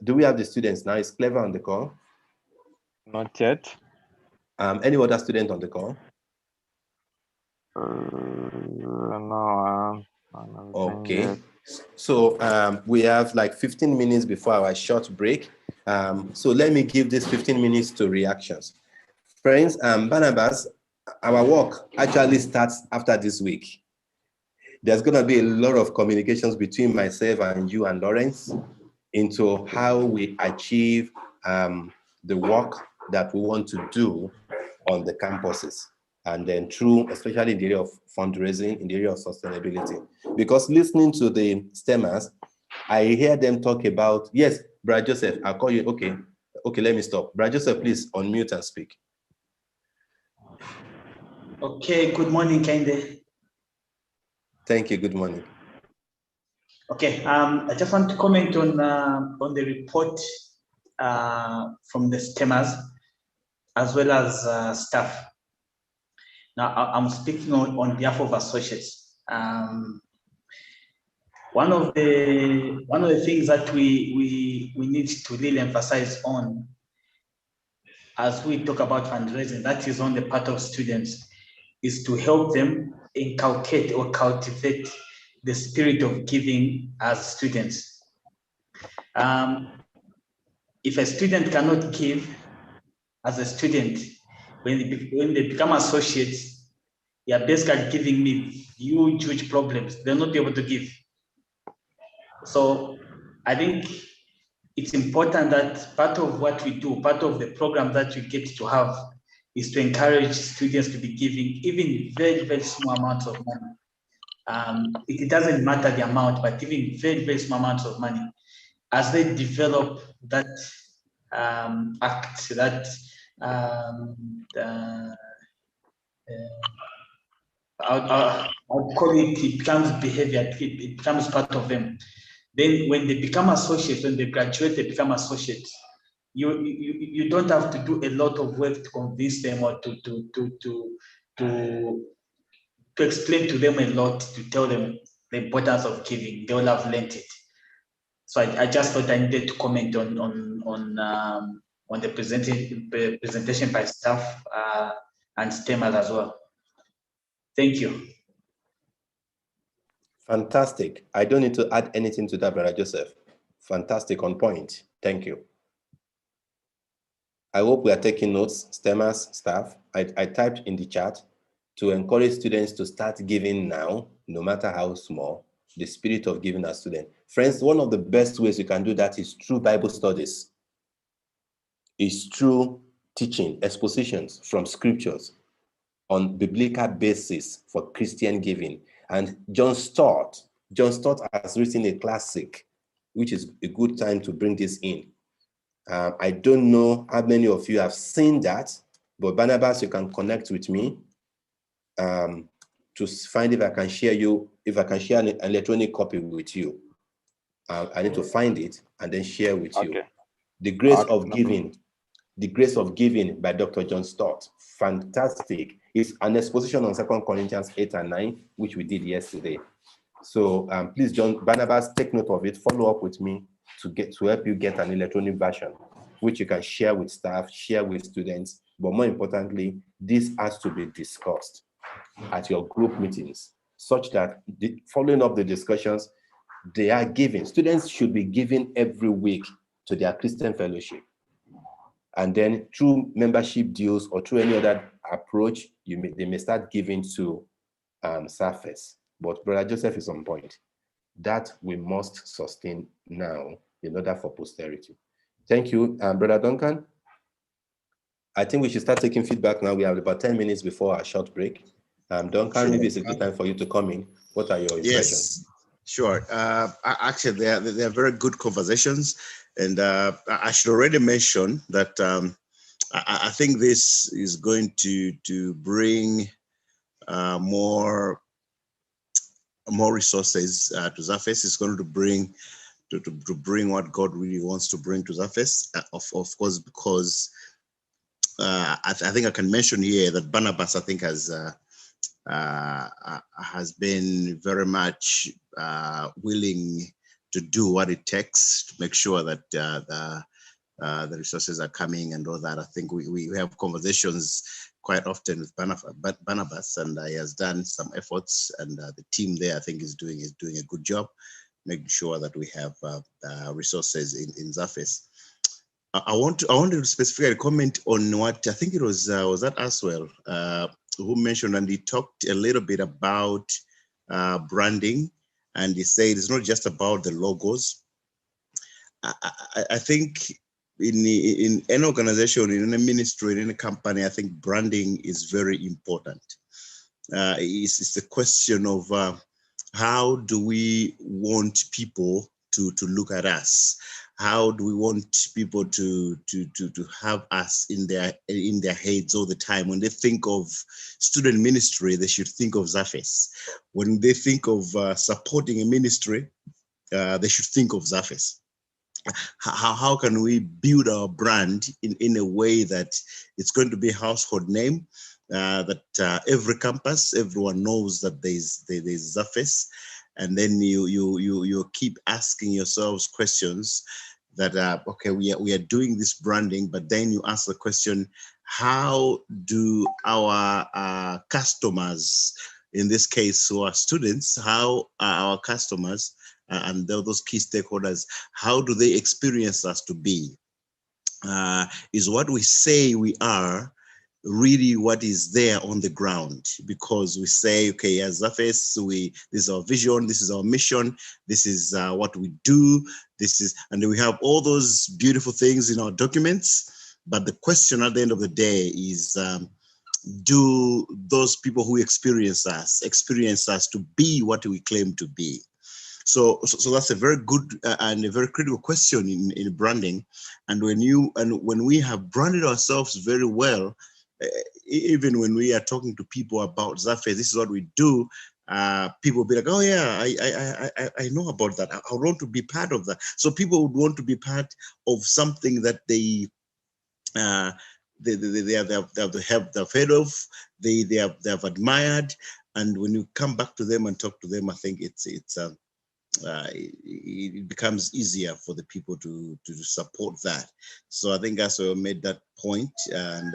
do we have the students now? Is Clever on the call? Not yet. Any other student on the call? No. Okay. So we have like 15 minutes before our short break. So let me give this 15 minutes to reactions. Friends, Barnabas, our work actually starts after this week. There's going to be a lot of communications between myself and you and Lawrence into how we achieve the work that we want to do on the campuses. And then through, especially in the area of fundraising, in the area of sustainability. Because listening to the STEMers, I hear them talk about, yes, Brad Joseph, I'll call you, okay, let me stop. Brad Joseph, please unmute and speak. Okay, good morning, Kende. Thank you, good morning. Okay, I just want to comment on the report from the STEMers as well as staff. Now, I'm speaking on behalf of associates. One of the things that we need to really emphasize on as we talk about fundraising, that is on the part of students, is to help them inculcate or cultivate the spirit of giving as students. If a student cannot give as a student, when they become associates, they are basically giving me huge problems. They'll not be able to give. So I think it's important that part of what we do, part of the program that we get to have, is to encourage students to be giving even very small amounts of money. It doesn't matter the amount, but even very small amounts of money as they develop that act, that I'll call it becomes behavior, it becomes part of them. Then when they become associates, when they graduate, they become associates. You don't have to do a lot of work to convince them or to explain to them a lot, to tell them the importance of giving. They will have learned it. So I just thought I needed to comment on the presentation by staff and STEMers as well. Thank you. Fantastic. I don't need to add anything to that, Brother Joseph. Fantastic, on point. Thank you. I hope we are taking notes, STEMers, staff. I typed in the chat to encourage students to start giving now, no matter how small, the spirit of giving as students. Friends, one of the best ways you can do that is through Bible studies. Is through teaching, expositions from scriptures on biblical basis for Christian giving. And John Stott has written a classic, which is a good time to bring this in. I don't know how many of you have seen that, but Barnabas, you can connect with me to find if I can share an electronic copy with you. I need to find it and then share with you. The Grace of Giving. The Grace of Giving by Dr. John Stott. Fantastic. It's an exposition on 2 Corinthians 8 and 9, which we did yesterday. So please, Barnabas, take note of it. Follow up with me to help you get an electronic version, which you can share with staff, share with students. But more importantly, this has to be discussed at your group meetings, such that following up the discussions, they are giving. Students should be giving every week to their Christian fellowship. And then through membership deals or through any other approach, they may start giving to Surface. But Brother Joseph is on point. That we must sustain now in order for posterity. Thank you, Brother Duncan. I think we should start taking feedback now. We have about 10 minutes before our short break. Duncan, sure. Maybe it's a good time for you to come in. What are your impressions? Yes, sure. Actually, they are very good conversations. And I should already mention that I think this is going to bring more resources to Surface. It's going to bring what God really wants to bring to Surface. Of course, because I think I can mention here that Barnabas, I think, has been very much willing to do what it takes to make sure that the resources are coming and all that. I think we have conversations quite often with Barnabas, and he has done some efforts, and the team there, I think, is doing a good job making sure that we have resources in Surface. I wanted to specifically comment on what I think it was that Aswell who mentioned, and he talked a little bit about branding. And he said it's not just about the logos. I think in any organization, in any ministry, in any company, I think branding is very important. It's the question of how do we want people to look at us? How do we want people to have us in their heads all the time? When they think of student ministry, they should think of Surface. When they think of supporting a ministry, they should think of Surface. How can we build our brand in a way that it's going to be a household name, that every campus, everyone knows that there's Surface, and then you keep asking yourselves questions that okay, we are doing this branding, but then you ask the question, how do our customers, in this case who are students, how are our customers and those key stakeholders, how do they experience us to be? Is what we say we are really what is there on the ground? Because we say, okay, as Surface, this is our vision, this is our mission, this is what we do, and we have all those beautiful things in our documents. But the question at the end of the day is, do those people who experience us to be what we claim to be? So that's a very good and a very critical question in branding. And when we have branded ourselves very well, even when we are talking to people about Surface, this is what we do. People will be like, oh yeah, I know about that. I want to be part of that. So people would want to be part of something that they have heard of, they have admired, and when you come back to them and talk to them, I think it becomes easier for the people to support that. So I think Gaso made that point, and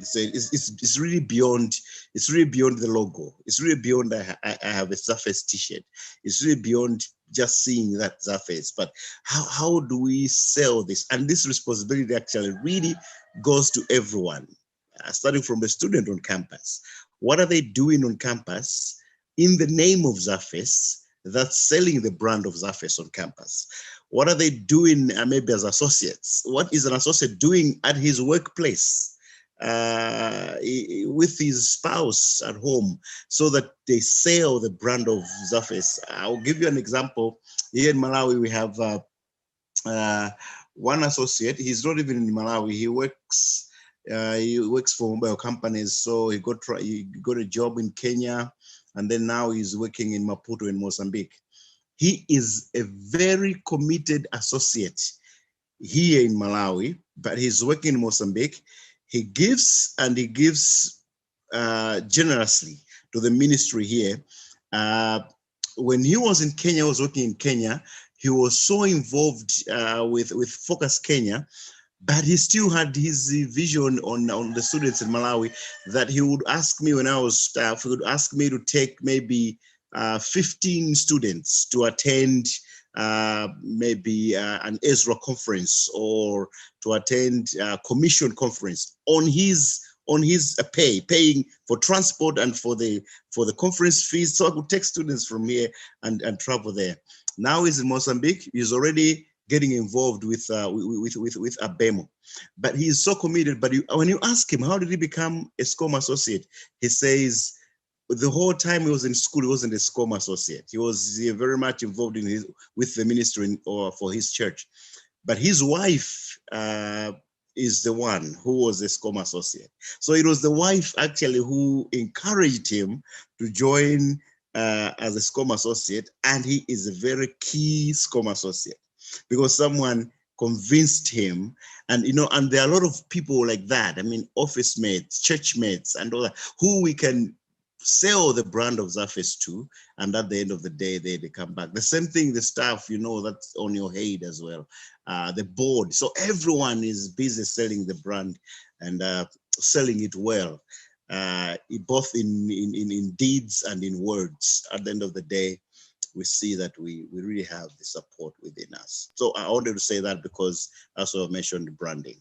so it's really beyond the logo. It's really beyond I have a Surface T-shirt. It's really beyond just seeing that Surface. But how do we sell this? And this responsibility actually really goes to everyone, starting from the student on campus. What are they doing on campus in the name of Zafes that's selling the brand of Zafes on campus? What are they doing maybe as associates? What is an associate doing at his workplace with his spouse at home so that they sell the brand of Zafes? I'll give you an example. Here in Malawi, we have one associate. He's not even in Malawi. He works for mobile companies. So he got a job in Kenya, and then now he's working in Maputo in Mozambique. He is a very committed associate here in Malawi, but he's working in Mozambique. He gives, and he gives generously to the ministry here. When he was in Kenya, he was working in Kenya, he was so involved with Focus Kenya, but he still had his vision on the students in Malawi, that he would ask me when I was staff, he would ask me to take maybe 15 students to attend maybe an Ezra conference, or to attend a commission conference on his paying for transport and for the conference fees. So I could take students from here and travel there. Now he's in Mozambique. He's already getting involved with Abemo, but he is so committed. But when you ask him, how did he become a SCOM associate? He says, the whole time he was in school, he wasn't a SCOM associate. He was very much involved with the ministry or for his church. But his wife is the one who was a SCOM associate. So it was the wife actually who encouraged him to join as a SCOM associate, and he is a very key SCOM associate because someone convinced him. And and there are a lot of people like that. I mean, office mates, church mates, and all that, who we can sell the brand of Zafes to, and at the end of the day, they come back. The same thing, the staff, that's on your head as well, the board. So everyone is busy selling the brand and selling it well, both in deeds and in words. At the end of the day, we see that we really have the support within us. So I wanted to say that because I also mentioned the branding.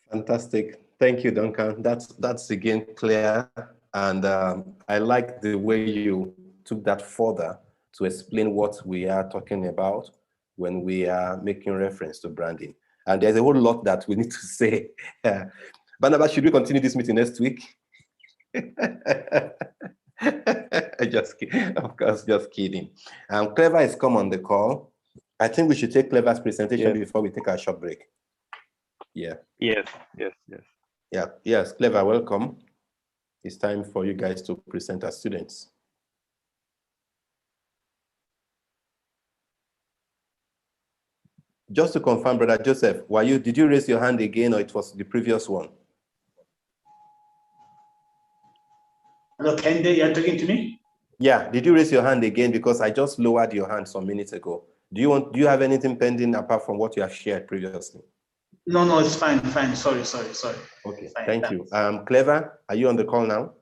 Fantastic. Thank you, Duncan. That's again clear. And I like the way you took that further to explain what we are talking about when we are making reference to branding. And there's a whole lot that we need to say. Barnabas, should we continue this meeting next week? Of course, just kidding. Clever has come on the call. I think we should take Clever's presentation before we take our short break. Yeah. Yes. Yeah. Yes, Clever, welcome. It's time for you guys to present as students. Just to confirm, Brother Joseph, did you raise your hand again, or it was the previous one? Hello, Kende, you're talking to me? Yeah, did you raise your hand again? Because I just lowered your hand some minutes ago. Do you have anything pending apart from what you have shared previously? No, it's fine. Sorry. Okay, fine, thank you. Clever, are you on the call now?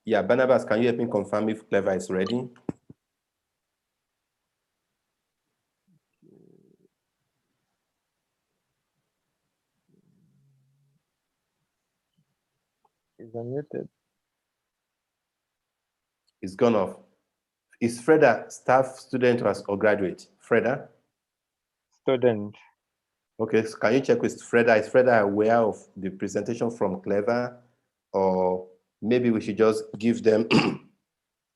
Yeah, Barnabas, can you help me confirm if Clever is ready? Is unmuted. It's gone off. Is Freda staff, student, or graduate? Freda? Student. Okay, so can you check with Freda? Is Freda aware of the presentation from Clever? Or maybe we should just give them,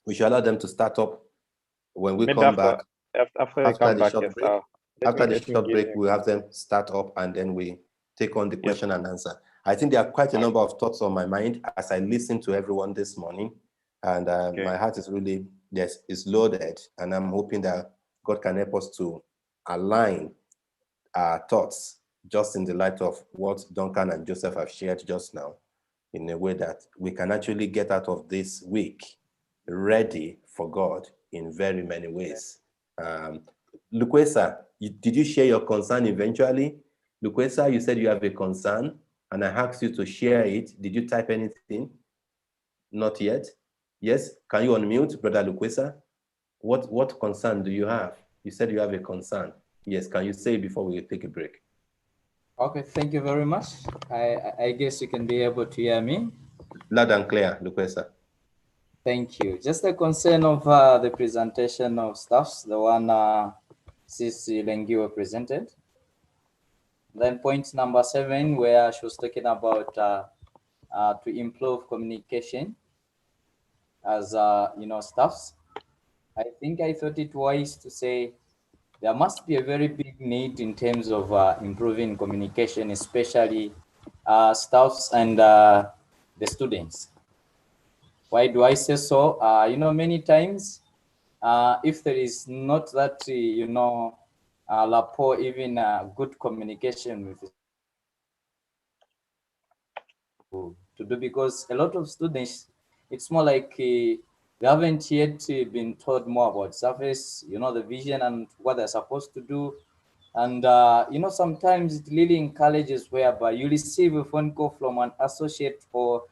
we should allow them to start up when we come back. After the short break. After the short break, we'll have them start up and then we take on the question and answer. I think there are quite a number of thoughts on my mind as I listen to everyone this morning. And my heart is really, is loaded. And I'm hoping that God can help us to align our thoughts just in the light of what Duncan and Joseph have shared just now, in a way that we can actually get out of this week ready for God in very many ways. Lukwesa, did you share your concern eventually? Lukwesa, you said you have a concern, and I asked you to share it. Did you type anything? Not yet. Yes, can you unmute, Brother Lukwesa? What concern do you have? You said you have a concern. Yes, can you say it before we take a break? Okay, thank you very much. I guess you can be able to hear me. Loud and clear, Lukwesa. Thank you. Just a concern of the presentation of staffs, the one Sisi Lengiwe presented. Then point number 7, where she was talking about to improve communication as staffs. I think I thought it wise to say there must be a very big need in terms of improving communication, especially staffs and the students. Why do I say so? Many times, if there is not that, rapport, even good communication with to do, because a lot of students, it's more like they haven't yet been taught more about surface, the vision and what they're supposed to do. And, sometimes it really encourages whereby you receive a phone call from an associate or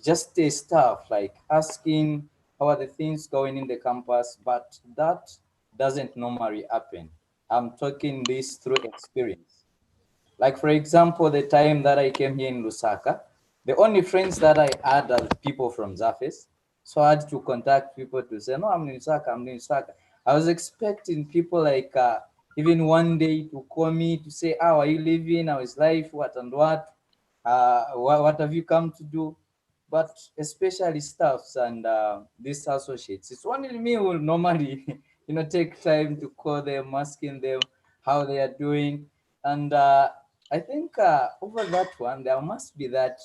just a staff, like asking how are the things going in the campus, but that doesn't normally happen. I'm talking this through experience. Like, for example, the time that I came here in Lusaka, the only friends that I had are people from Zafis. So I had to contact people to say, no, I'm in Lusaka, I'm in Lusaka. I was expecting people like even one day to call me to say, how are you living? How is life? What and what? What have you come to do? But especially staffs and these associates, it's only me who will normally, take time to call them, asking them how they are doing. And I think over that one, there must be that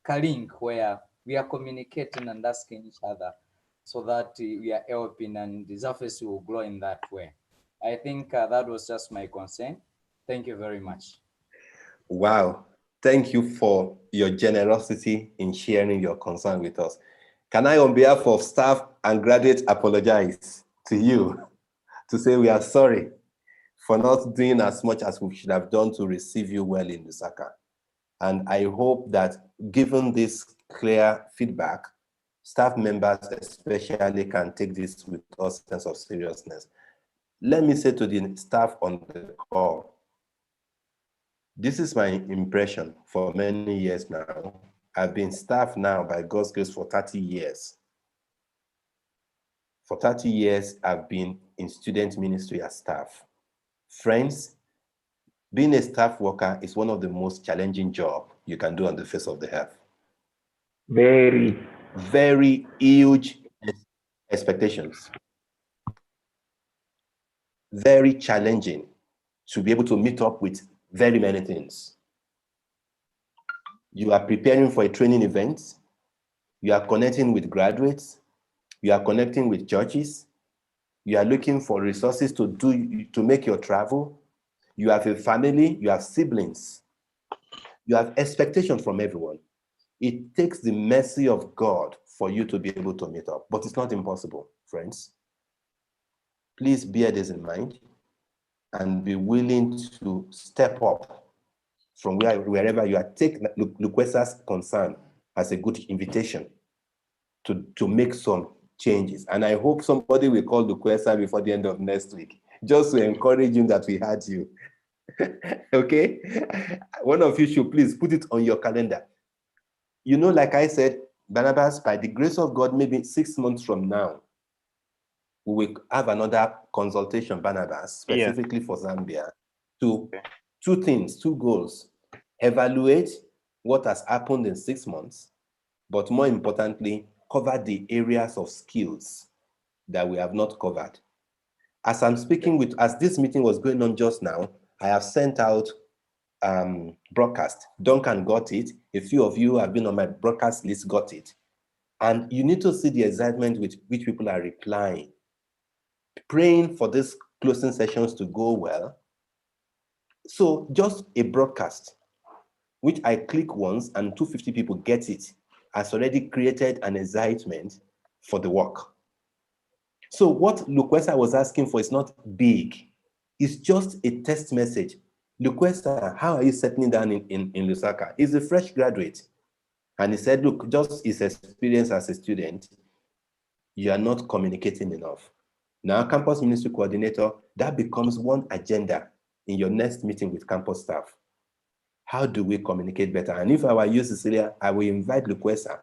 link where we are communicating and asking each other so that we are helping and the surface will grow in that way. I think that was just my concern. Thank you very much. Wow. Thank you for your generosity in sharing your concern with us. Can I, on behalf of staff and graduates, apologize to you to say we are sorry for not doing as much as we should have done to receive you well in Lusaka. And I hope that given this clear feedback, staff members especially can take this with a sense of seriousness. Let me say to the staff on the call, this is my impression for many years now. I've been staff now by God's grace for 30 years. For 30 years, I've been in student ministry as staff. Friends, being a staff worker is one of the most challenging jobs you can do on the face of the earth. Very. Very huge expectations. Very challenging to be able to meet up with very many things. You are preparing for a training event. You are connecting with graduates. You are connecting with churches. You are looking for resources to make your travel. You have a family. You have siblings. You have expectations from everyone. It takes the mercy of God for you to be able to meet up, but it's not impossible, friends. Please bear this in mind and be willing to step up from wherever you are. Take Lukwesa's concern as a good invitation to make some changes. And I hope somebody will call Lukwesa before the end of next week, just to encourage him that we had you. Okay? One of you should please put it on your calendar. Like I said, Barnabas, by the grace of God, maybe 6 months from now, we will have another consultation, Barnabas, specifically for Zambia, to two things, two goals. Evaluate what has happened in 6 months, but more importantly, cover the areas of skills that we have not covered. As I'm speaking as this meeting was going on just now, I have sent out broadcast. Duncan got it. A few of you have been on my broadcast list, got it. And you need to see the excitement with which people are replying, praying for these closing sessions to go well. So just a broadcast, which I click once and 250 people get it, has already created an excitement for the work. So what Lukwesa was asking for is not big. It's just a text message. Lukwesa, how are you settling down in Lusaka? He's a fresh graduate. And he said, look, just his experience as a student, you are not communicating enough. Now, campus ministry coordinator, that becomes one agenda in your next meeting with campus staff. How do we communicate better? And if I were you, Cecilia, I will invite Lukwesa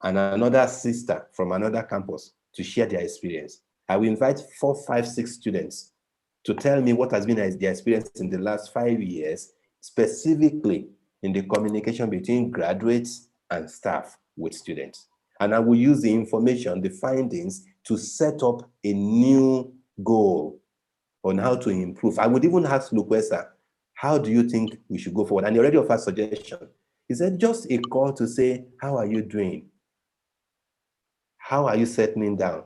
and another sister from another campus to share their experience. I will invite 4, 5, 6 students to tell me what has been their experience in the last 5 years, specifically in the communication between graduates and staff with students. And I will use the information, the findings, to set up a new goal on how to improve. I would even ask Lukwesa, how do you think we should go forward? And he already offered suggestion. He said, just a call to say, how are you doing? How are you settling down?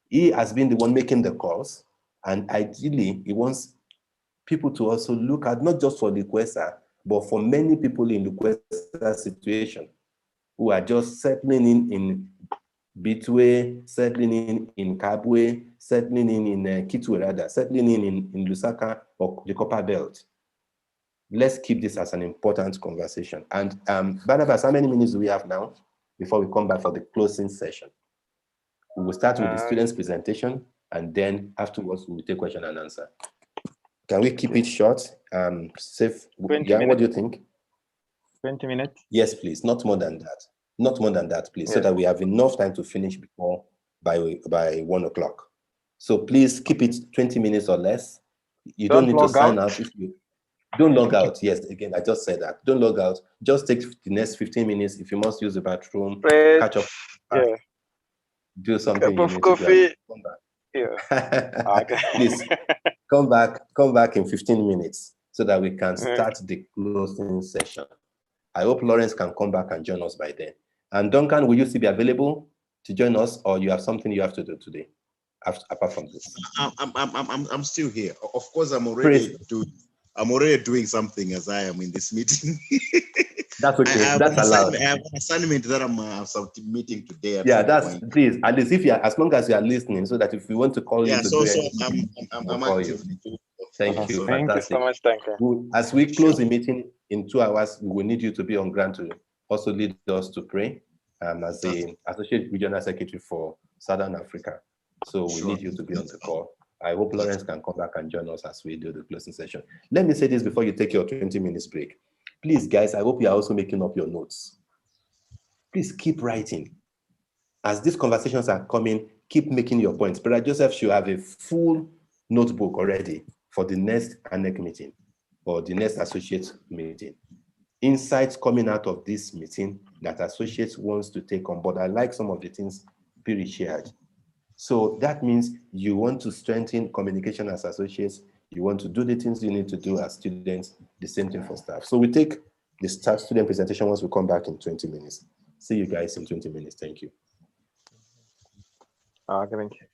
He has been the one making the calls, and ideally, he wants people to also look at, not just for Lukwesa, but for many people in Lukwesa's situation who are just settling in Bitwe, settling in Kabwe, settling in Kitwe rather, settling in Lusaka or the Copper Belt. Let's keep this as an important conversation. And Barnabas, how many minutes do we have now before we come back for the closing session? We will start with the students' presentation, and then afterwards we will take question and answer. Can we keep it short? Safe. Yeah, what do you think? 20 minutes? Yes, please. Not more than that. Not more than that, please, so that we have enough time to finish before by 1 o'clock. So please keep it 20 minutes or less. You don't need to sign out if you don't log out. Yes, again, I just said that. Don't log out. Just take the next 15 minutes. If you must use the bathroom, catch up, do something you need to do. Come back. Okay. Please come back in 15 minutes so that we can start the closing session. I hope Lawrence can come back and join us by then. And Duncan, will you still be available to join us, or you have something you have to do today apart from this? I'm still here. Of course, I'm already doing something as I am in this meeting. That's okay. That's allowed. I have an assignment that I'm submitting today. Yeah, that's please. At least if you are, as long as you are listening, so that if we want to call you to do anything, I'm actively doing. Thank you. Thank you so much. Thank you. As we close the meeting in 2 hours, we will need you to be on ground to also lead us to pray as the Associate Regional Secretary for Southern Africa. So we need you to be on the call. I hope Lawrence can come back and join us as we do the closing session. Let me say this before you take your 20 minutes break. Please, guys, I hope you are also making up your notes. Please keep writing. As these conversations are coming, keep making your points. Brother Joseph should have a full notebook already for the next ANEC meeting or the next associate meeting. Insights coming out of this meeting that associates wants to take on board. I like some of the things Piri shared. So that means you want to strengthen communication as associates. You want to do the things you need to do as students, the same thing for staff. So we take the student presentation once we come back in 20 minutes. See you guys in 20 minutes. Thank you. Thank you.